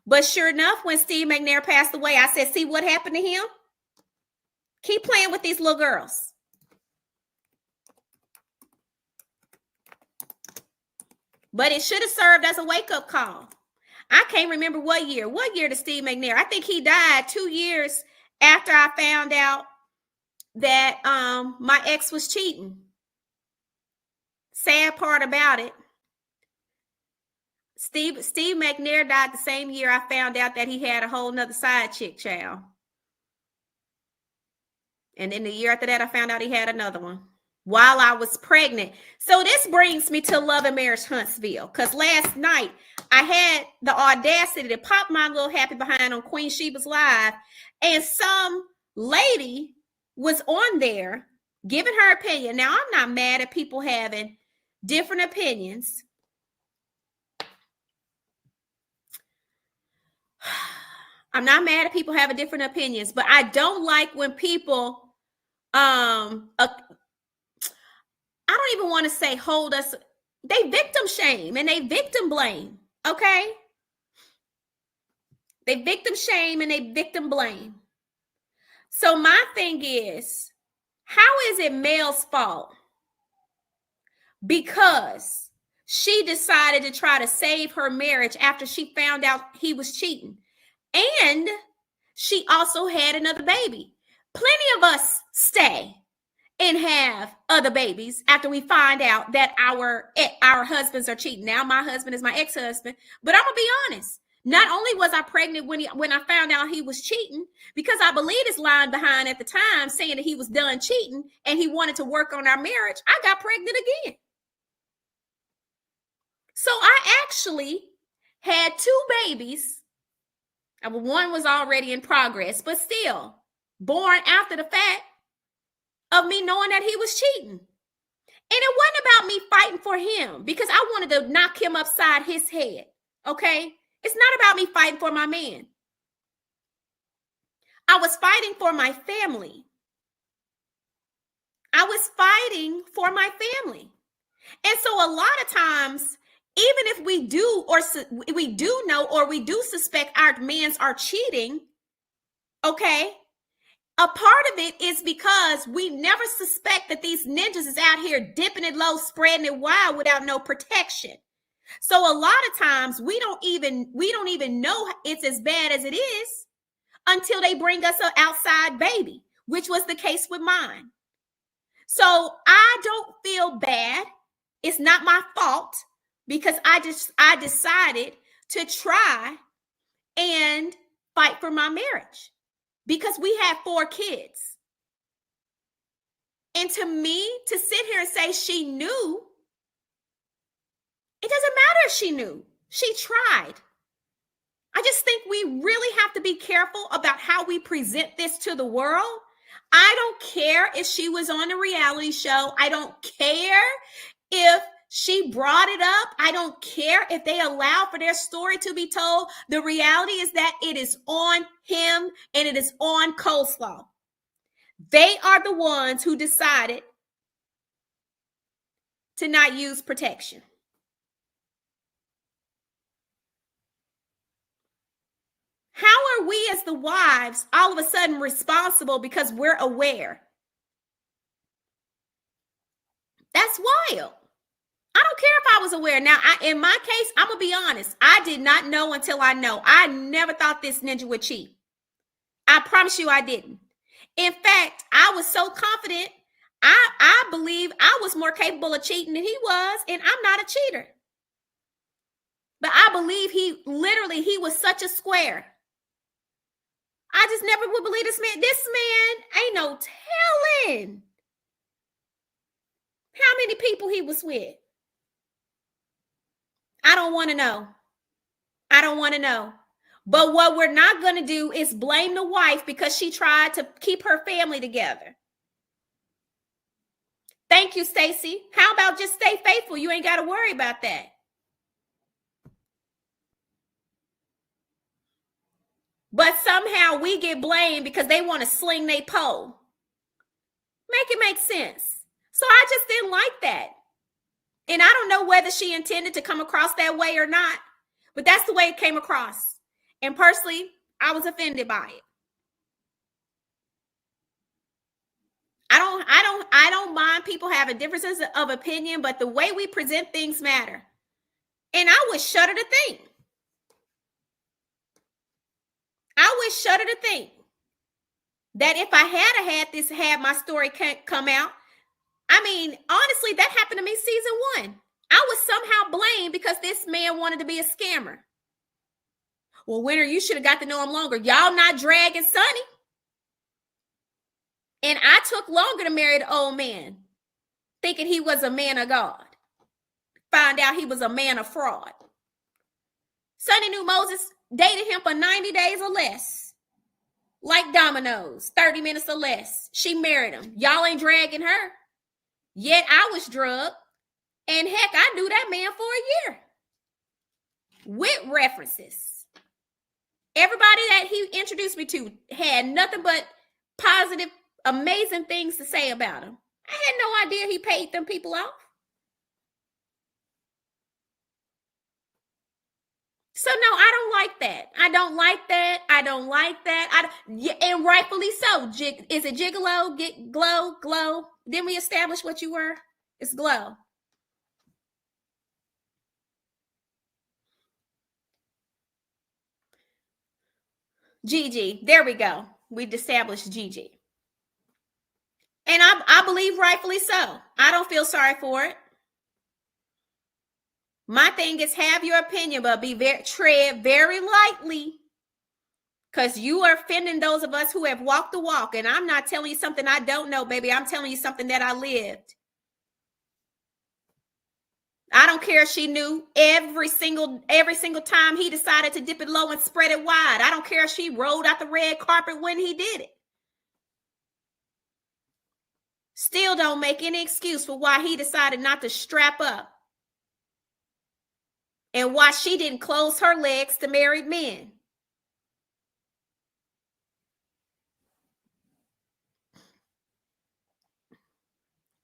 But sure enough, when Steve McNair passed away, I said, see what happened to him? Keep playing with these little girls. But it should have served as a wake-up call. I can't remember what year. What year did Steve McNair? I think he died 2 years after I found out that my ex was cheating. Sad part about it. Steve McNair died the same year I found out that he had a whole nother side chick, child. And then the year after that, I found out he had another one while I was pregnant. So this brings me to Love and Marriage Huntsville. Because last night, I had the audacity to pop my little happy behind on Queen Sheba's Live. And some lady was on there giving her opinion. Now, I'm not mad at people having different opinions. I'm not mad at people having different opinions, but I don't like when people, I don't even want to say hold us. They victim shame and they victim blame. Okay. They victim shame and they victim blame. So my thing is, how is it male's fault? Because she decided to try to save her marriage after she found out he was cheating. And she also had another baby. Plenty of us stay and have other babies after we find out that our husbands are cheating. Now my husband is my ex-husband, but I'm gonna be honest. Not only was I pregnant when I found out he was cheating, because I believed his line behind at the time saying that he was done cheating and he wanted to work on our marriage, I got pregnant again. So I actually had 2 babies. One was already in progress, but still born after the fact of me knowing that he was cheating. And it wasn't about me fighting for him because I wanted to knock him upside his head. Okay. It's not about me fighting for my man. I was fighting for my family. I was fighting for my family. And so a lot of times, even if we do know or we do suspect our mans are cheating, okay, A part of it is because we never suspect that these ninjas is out here dipping it low, spreading it wide without no protection. So a lot of times we don't even know it's as bad as it is until they bring us an outside baby, which was the case with mine. So I don't feel bad. It's not my fault because I decided to try and fight for my marriage because we had 4 kids. And to me, to sit here and say she knew, it doesn't matter if she knew. She tried. I just think we really have to be careful about how we present this to the world. I don't care if she was on a reality show. I don't care if she brought it up. I don't care if they allow for their story to be told. The reality is that it is on him and it is on coleslaw. They are the ones who decided to not use protection. How are we as the wives all of a sudden responsible because we're aware? That's wild. I don't care if I was aware. Now, in my case, I'm going to be honest. I did not know until I know. I never thought this ninja would cheat. I promise you I didn't. In fact, I was so confident. I believe I was more capable of cheating than he was, and I'm not a cheater. But I believe he was such a square. I just never would believe this man. This man ain't no telling how many people he was with. I don't want to know. I don't want to know. But what we're not going to do is blame the wife because she tried to keep her family together. Thank you, Stacy. How about just stay faithful? You ain't got to worry about that. But somehow we get blamed because they want to sling their pole. Make it make sense. So I just didn't like that. And I don't know whether she intended to come across that way or not, but that's the way it came across. And personally, I was offended by it. I don't mind people having differences of opinion, but the way we present things matter. And I would shudder to think. That if I had my story come out, I mean, honestly, that happened to me season 1. I was somehow blamed because this man wanted to be a scammer. Well, Winter, you should have got to know him longer. Y'all not dragging Sonny. And I took longer to marry the old man, thinking he was a man of God. Found out he was a man of fraud. Sonny knew Moses dated him for 90 days or less. Like dominoes, 30 minutes or less. She married him. Y'all ain't dragging her. Yet I was drugged. And heck, I knew that man for a year. With references. Everybody that he introduced me to had nothing but positive, amazing things to say about him. I had no idea he paid them people off. So no, I don't like that. And rightfully so. Is it gigolo? Get glow? Didn't we establish what you were? It's glow. Gigi. There we go. We've established Gigi. And I believe rightfully so. I don't feel sorry for it. My thing is have your opinion, but tread very lightly. Because you are offending those of us who have walked the walk. And I'm not telling you something I don't know, baby. I'm telling you something that I lived. I don't care if she knew every single time he decided to dip it low and spread it wide. I don't care if she rolled out the red carpet when he did it. Still don't make any excuse for why he decided not to strap up. And why she didn't close her legs to married men.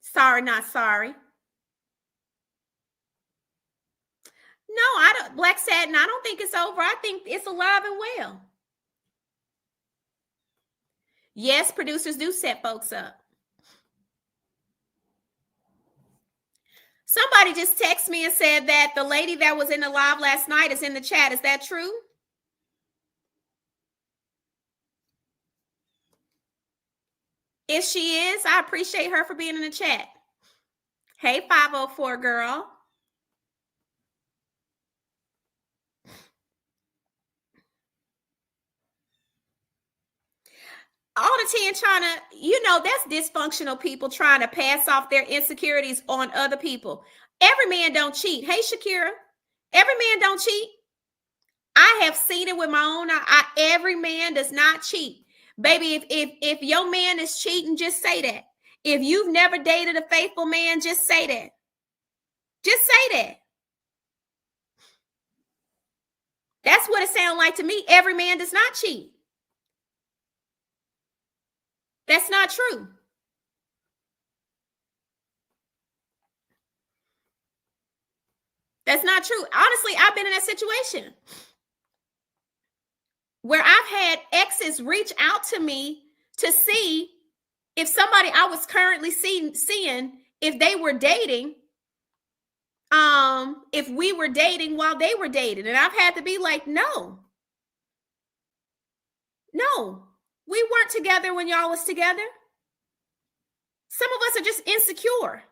Sorry, not sorry. No, Black Satin, I don't think it's over. I think it's alive and well. Yes, producers do set folks up. Somebody just texted me and said that the lady that was in the live last night is in the chat. Is that true? If she is, I appreciate her for being in the chat. Hey, 504 girl. All the 10 trying to, that's dysfunctional people trying to pass off their insecurities on other people. Every man don't cheat. Hey, Shakira, every man don't cheat. I have seen it with my own eye. Every man does not cheat. Baby, if your man is cheating, just say that. If you've never dated a faithful man, just say that. Just say that. That's what it sounds like to me. Every man does not cheat. That's not true. That's not true. Honestly, I've been in that situation where I've had exes reach out to me to see if somebody I was currently seeing if they were dating, if we were dating while they were dating. And I've had to be like, no, we weren't together when y'all was together. Some of us are just insecure.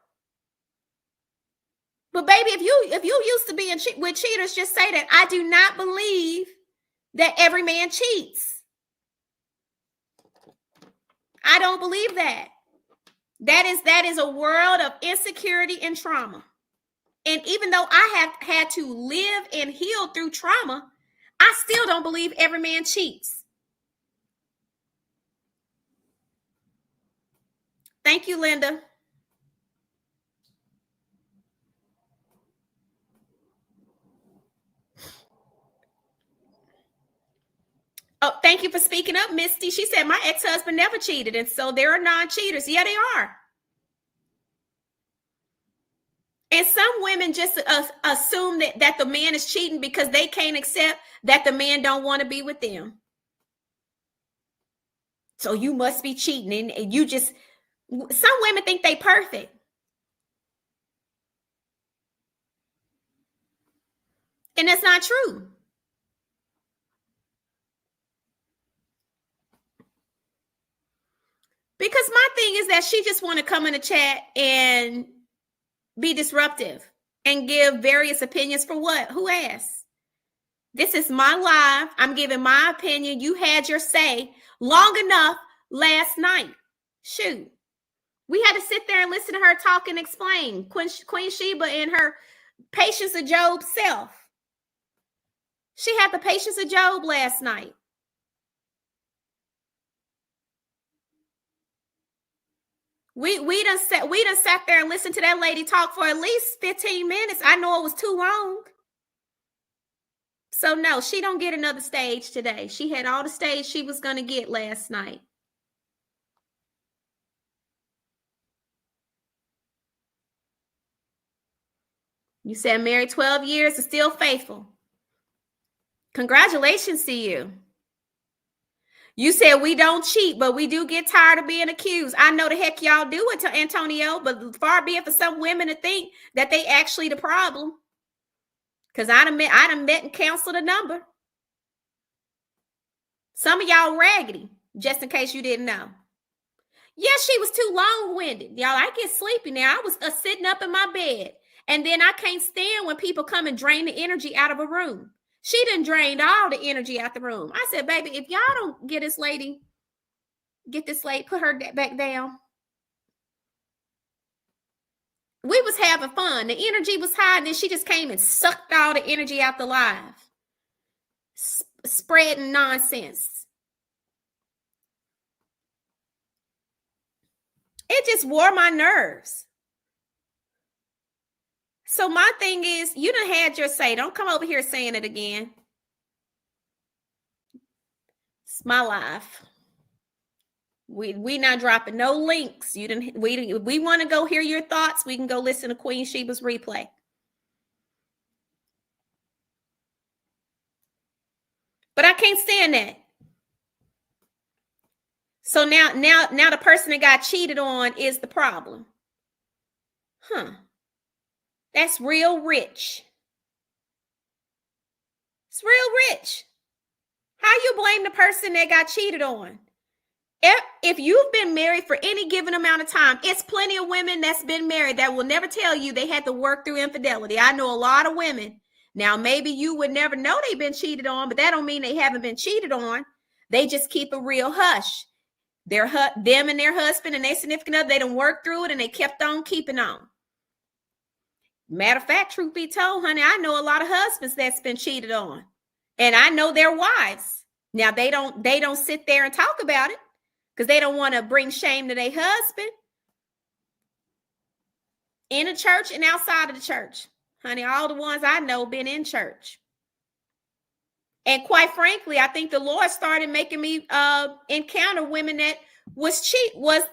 But baby, if you used to be with cheaters, just say that. I do not believe that every man cheats. I don't believe that. That is a world of insecurity and trauma. And even though I have had to live and heal through trauma, I still don't believe every man cheats. Thank you, Linda. Oh, thank you for speaking up, Misty. She said, my ex-husband never cheated, and so there are non-cheaters. Yeah, they are. And some women just assume that the man is cheating because they can't accept that the man don't want to be with them. So you must be cheating, and you just, some women think they perfect. And that's not true. Because my thing is that she just want to come in the chat and be disruptive and give various opinions for what? Who asked? This is my live. I'm giving my opinion. You had your say long enough last night. Shoot. We had to sit there and listen to her talk and explain. Queen Sheba and her patience of Job self. She had the patience of Job last night. We done sat there and listened to that lady talk for at least 15 minutes. I know it was too long. So no, she don't get another stage today. She had all the stage she was going to get last night. You said married 12 years and still faithful. Congratulations to you. You said we don't cheat, but we do get tired of being accused. I know the heck y'all do it to Antonio, but far be it for some women to think that they actually the problem. Because I done met and counseled a number. Some of y'all raggedy, just in case you didn't know. Yes, she was too long-winded. Y'all, I get sleepy now. I was sitting up in my bed. And then I can't stand when people come and drain the energy out of a room. She done drained all the energy out the room. I said, baby, if y'all don't get this lady, put her back down. We was having fun. The energy was high, and then she just came and sucked all the energy out the live. Spreading nonsense. It just wore my nerves. So my thing is, you done had your say. Don't come over here saying it again. It's my life. We not dropping no links. We want to go hear your thoughts. We can go listen to Queen Sheba's replay. But I can't stand that. So now the person that got cheated on is the problem. That's real rich. It's real rich. How you blame the person that got cheated on? If you've been married for any given amount of time, it's plenty of women that's been married that will never tell you they had to work through infidelity. I know a lot of women. Now, maybe you would never know they've been cheated on, but that don't mean they haven't been cheated on. They just keep a real hush. Them and their husband and their significant other, they done worked through it and they kept on keeping on. Matter of fact, truth be told, honey, I know a lot of husbands that's been cheated on, and I know their wives. Now they don't sit there and talk about it because they don't want to bring shame to their husband in the church and outside of the church. Honey, all the ones I know been in church. And quite frankly, I think the Lord started making me encounter women that was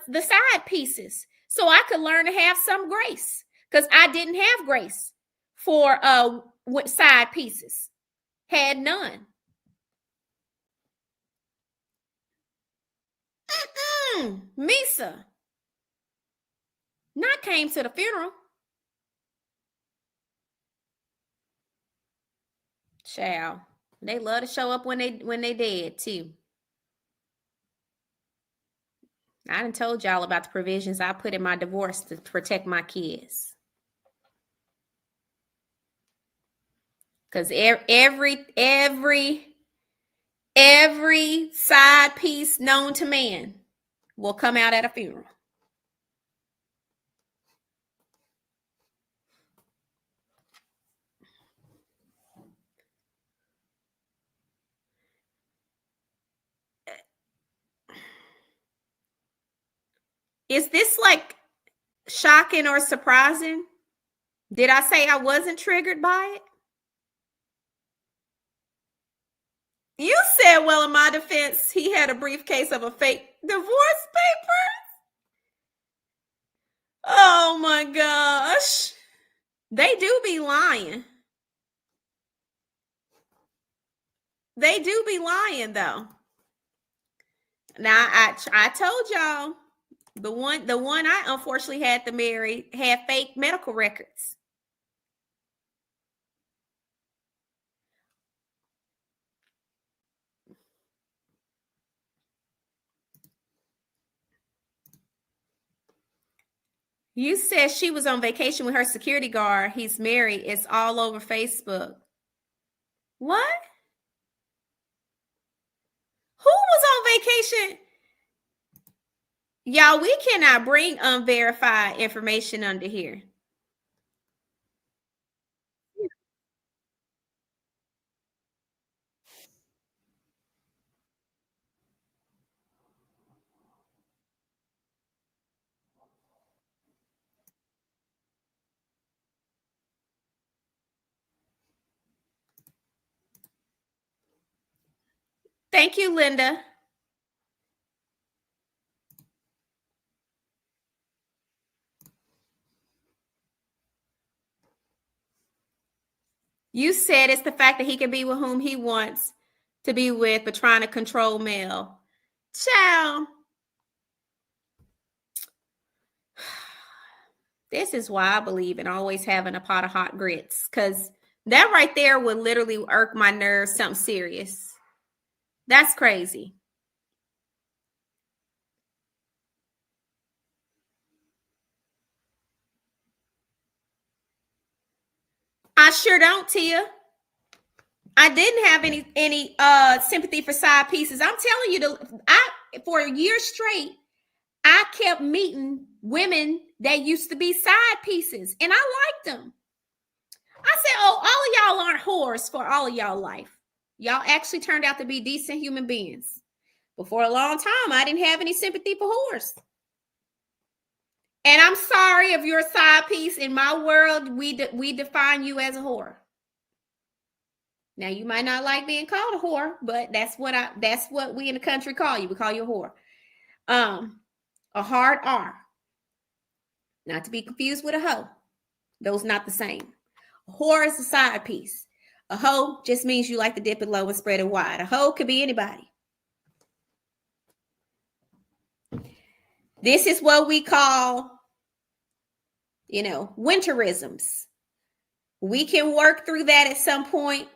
the side pieces, so I could learn to have some grace, because I didn't have grace for side pieces. Had none. Misa. Not came to the funeral. Child. They love to show up when they dead too. I done told y'all about the provisions I put in my divorce to protect my kids. Because every side piece known to man will come out at a funeral. Is this like shocking or surprising? Did I say I wasn't triggered by it? You said, well, in my defense, he had a briefcase of a fake divorce papers. Oh my gosh. They do be lying. They do be lying though. Now I told y'all the one I unfortunately had to marry had fake medical records. You said she was on vacation with her security guard. He's married. It's all over Facebook. What? Who was on vacation? Y'all, we cannot bring unverified information under here. Thank you, Linda. You said it's the fact that he can be with whom he wants to be with, but trying to control Mel. Child. This is why I believe in always having a pot of hot grits, because that right there would literally irk my nerves, something serious. That's crazy. I sure don't, Tia. I didn't have any sympathy for side pieces. I'm telling you, for a year straight, I kept meeting women that used to be side pieces, and I liked them. I said, oh, all of y'all aren't whores for all of y'all life. Y'all actually turned out to be decent human beings. But for a long time, I didn't have any sympathy for whores. And I'm sorry if you're a side piece. In my world, we define you as a whore. Now, you might not like being called a whore, but that's what we in the country call you. We call you a whore. A hard R. Not to be confused with a hoe. Those not the same. A whore is a side piece. A hoe just means you like to dip it low and spread it wide. A hoe could be anybody. This is what we call, winterisms. We can work through that at some point.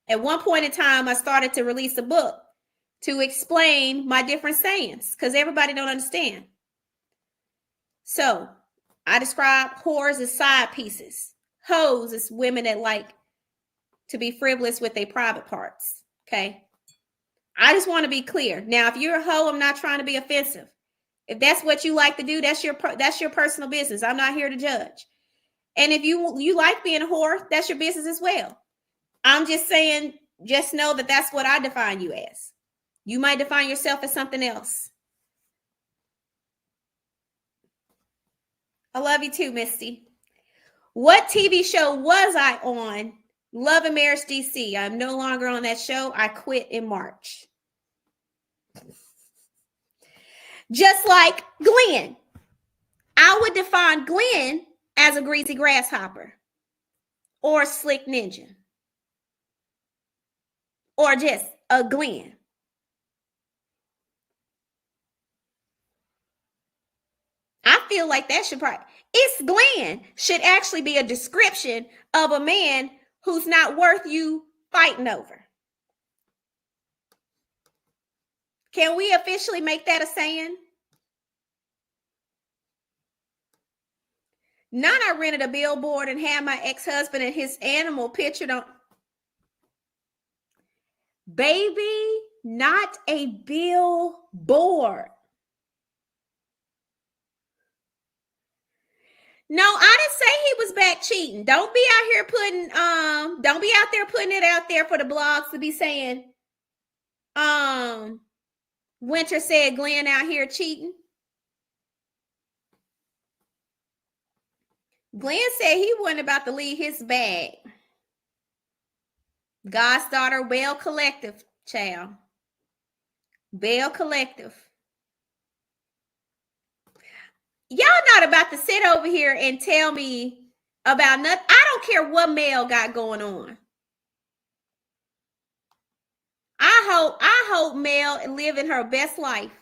At one point in time, I started to release a book to explain my different sayings because everybody don't understand. So I describe whores as side pieces. Hoes as women that like to be frivolous with their private parts. Okay. I just want to be clear. Now, if you're a hoe, I'm not trying to be offensive. If that's what you like to do, that's your personal business. I'm not here to judge. And if you like being a whore, that's your business as well. I'm just saying, just know that that's what I define you as. You might define yourself as something else. I love you too, Misty. What TV show was I on? Love and Marriage DC. I'm no longer on that show. I quit in March. Just like Glenn. I would define Glenn as a greasy grasshopper or a slick ninja or just a Glenn. I feel like that should probably, it's Glenn should actually be a description of a man who's not worth you fighting over. Can we officially make that a saying? None, I rented a billboard and had my ex-husband and his animal pictured on. Baby, not a billboard. No, I didn't say he was back cheating. Don't be out here don't be out there putting it out there for the blogs to be saying, Winter said Glenn out here cheating. Glenn said he wasn't about to leave his bag. God's daughter, Bell Collective, child. Bell Collective. Y'all not about to sit over here and tell me about nothing. I don't care what Mel got going on. I hope Mel living her best life.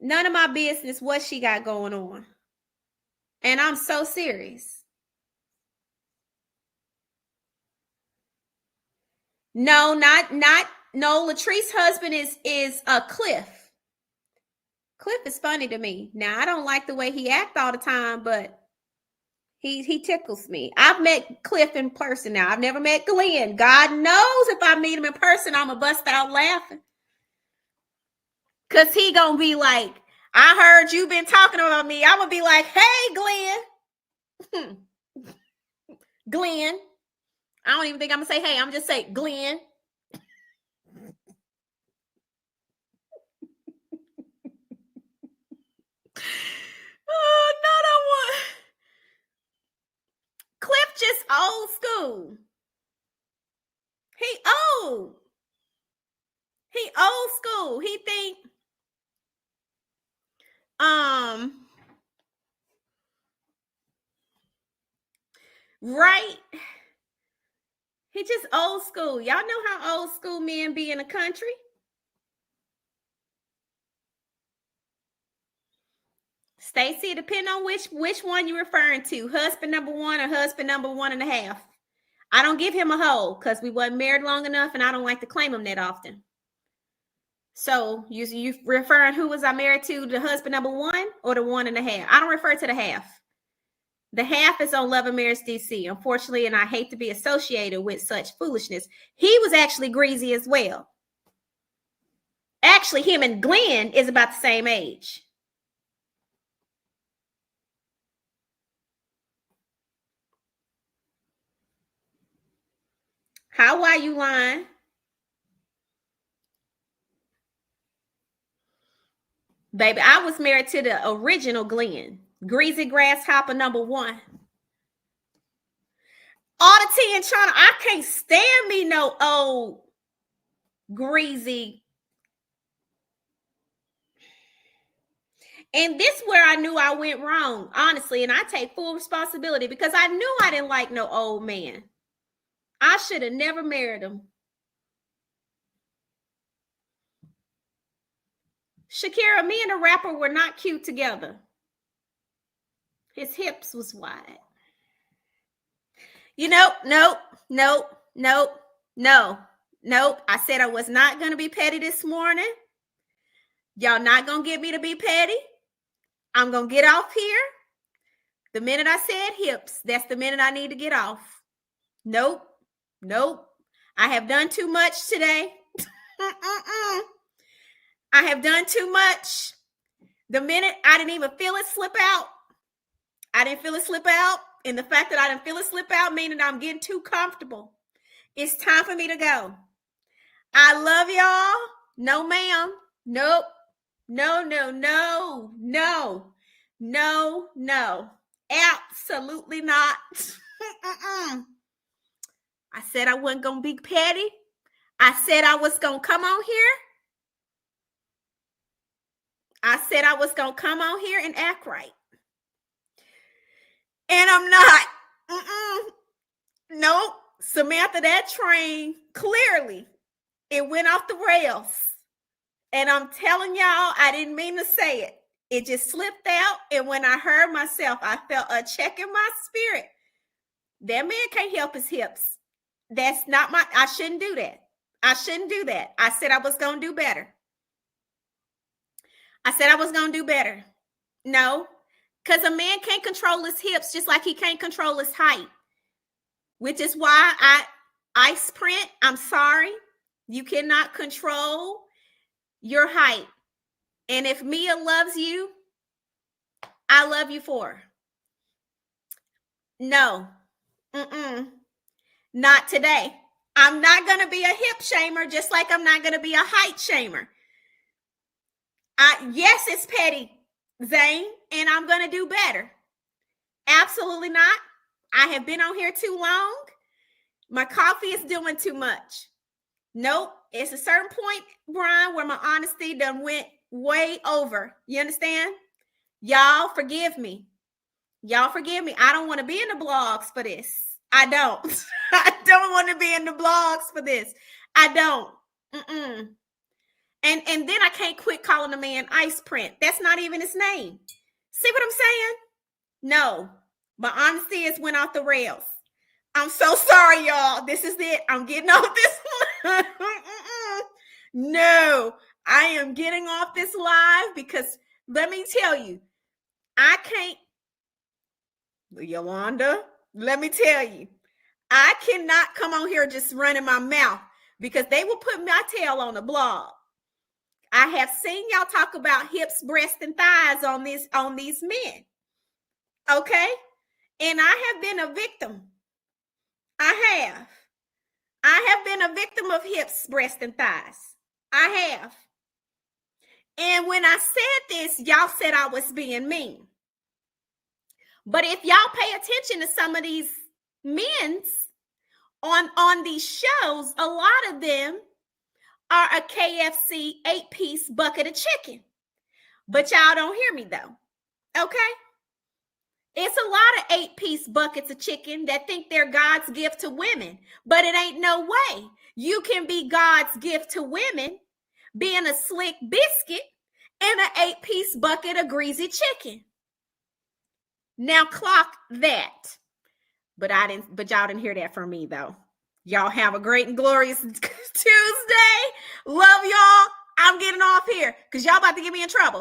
None of my business what she got going on. And I'm so serious. No, Latrice's husband is a Cliff. Cliff is funny to me. Now, I don't like the way he acts all the time, but he tickles me. I've met Cliff in person now. I've never met Glenn. God knows if I meet him in person, I'm going to bust out laughing. Because he going to be like, I heard you been talking about me. I'm going to be like, hey, Glenn. Glenn. I don't even think I'm going to say hey. I'm just say Glenn. Oh, no, I want. Cliff just old school. He old. He old school. He think right. He just old school. Y'all know how old school men be in the country. Stacy, depend on which one you're referring to. Husband number one or husband number 1.5. I don't give him a hoe because we wasn't married long enough and I don't like to claim him that often. So you referring who was I married to, the husband number 1 or the 1.5? I don't refer to the half. The half is on Love and Marriage DC, unfortunately, and I hate to be associated with such foolishness. He was actually greasy as well. Actually, him and Glenn is about the same age. How are you lying? Baby, I was married to the original Glenn. Greasy grasshopper number 1. All the tea in China, I can't stand me no old greasy. And this is where I knew I went wrong, honestly. And I take full responsibility because I knew I didn't like no old man. I should have never married him. Shakira, me and the rapper were not cute together. His hips was wide. Nope. I said I was not going to be petty this morning. Y'all not going to get me to be petty. I'm going to get off here. The minute I said hips, that's the minute I need to get off. Nope. I have done too much today. I have done too much. The minute I didn't even feel it slip out. I didn't feel it slip out. And the fact that I didn't feel it slip out meaning I'm getting too comfortable. It's time for me to go. I love y'all. No, ma'am. Nope. No. Absolutely not. I said I wasn't going to be petty. I said I was going to come on here. I said I was going to come on here and act right. And I'm not. Nope. Samantha, that train, clearly, it went off the rails. And I'm telling y'all, I didn't mean to say it. It just slipped out. And when I heard myself, I felt a check in my spirit. That man can't help his hips. That's not I shouldn't do that. I said I was going to do better. No, because a man can't control his hips just like he can't control his height, which is why ice print, I'm sorry. You cannot control your height. And if Mia loves you, I love you for her. No, not today. I'm not going to be a hip shamer, just like I'm not going to be a height shamer. Yes, it's petty, Zane, and I'm going to do better. Absolutely not. I have been on here too long. My coffee is doing too much. Nope. It's a certain point, Brian, where my honesty done went way over. You understand? Y'all forgive me. I don't want to be in the blogs for this. I don't. I don't want to be in the blogs for this. I don't. And then I can't quit calling a man ice print. That's not even his name. See what I'm saying? No. My honesty is went off the rails. I'm so sorry, y'all. This is it. I'm getting off this. No, I am getting off this live because let me tell you, I can't. Yolanda, let me tell you, I cannot come on here just running my mouth because they will put my tail on the blog. I have seen y'all talk about hips, breasts, and thighs on these men. Okay? And I have been a victim. I have been a victim of hips, breasts, and thighs. I have. And when I said this, y'all said I was being mean. But if y'all pay attention to some of these men's on these shows, a lot of them are a KFC 8-piece bucket of chicken. But y'all don't hear me though. Okay? It's a lot of 8-piece buckets of chicken that think they're God's gift to women. But it ain't no way you can be God's gift to women being a slick biscuit and an 8-piece bucket of greasy chicken. Now clock that. But y'all didn't hear that from me though. Y'all have a great and glorious Tuesday. Love y'all. I'm getting off here because y'all about to get me in trouble.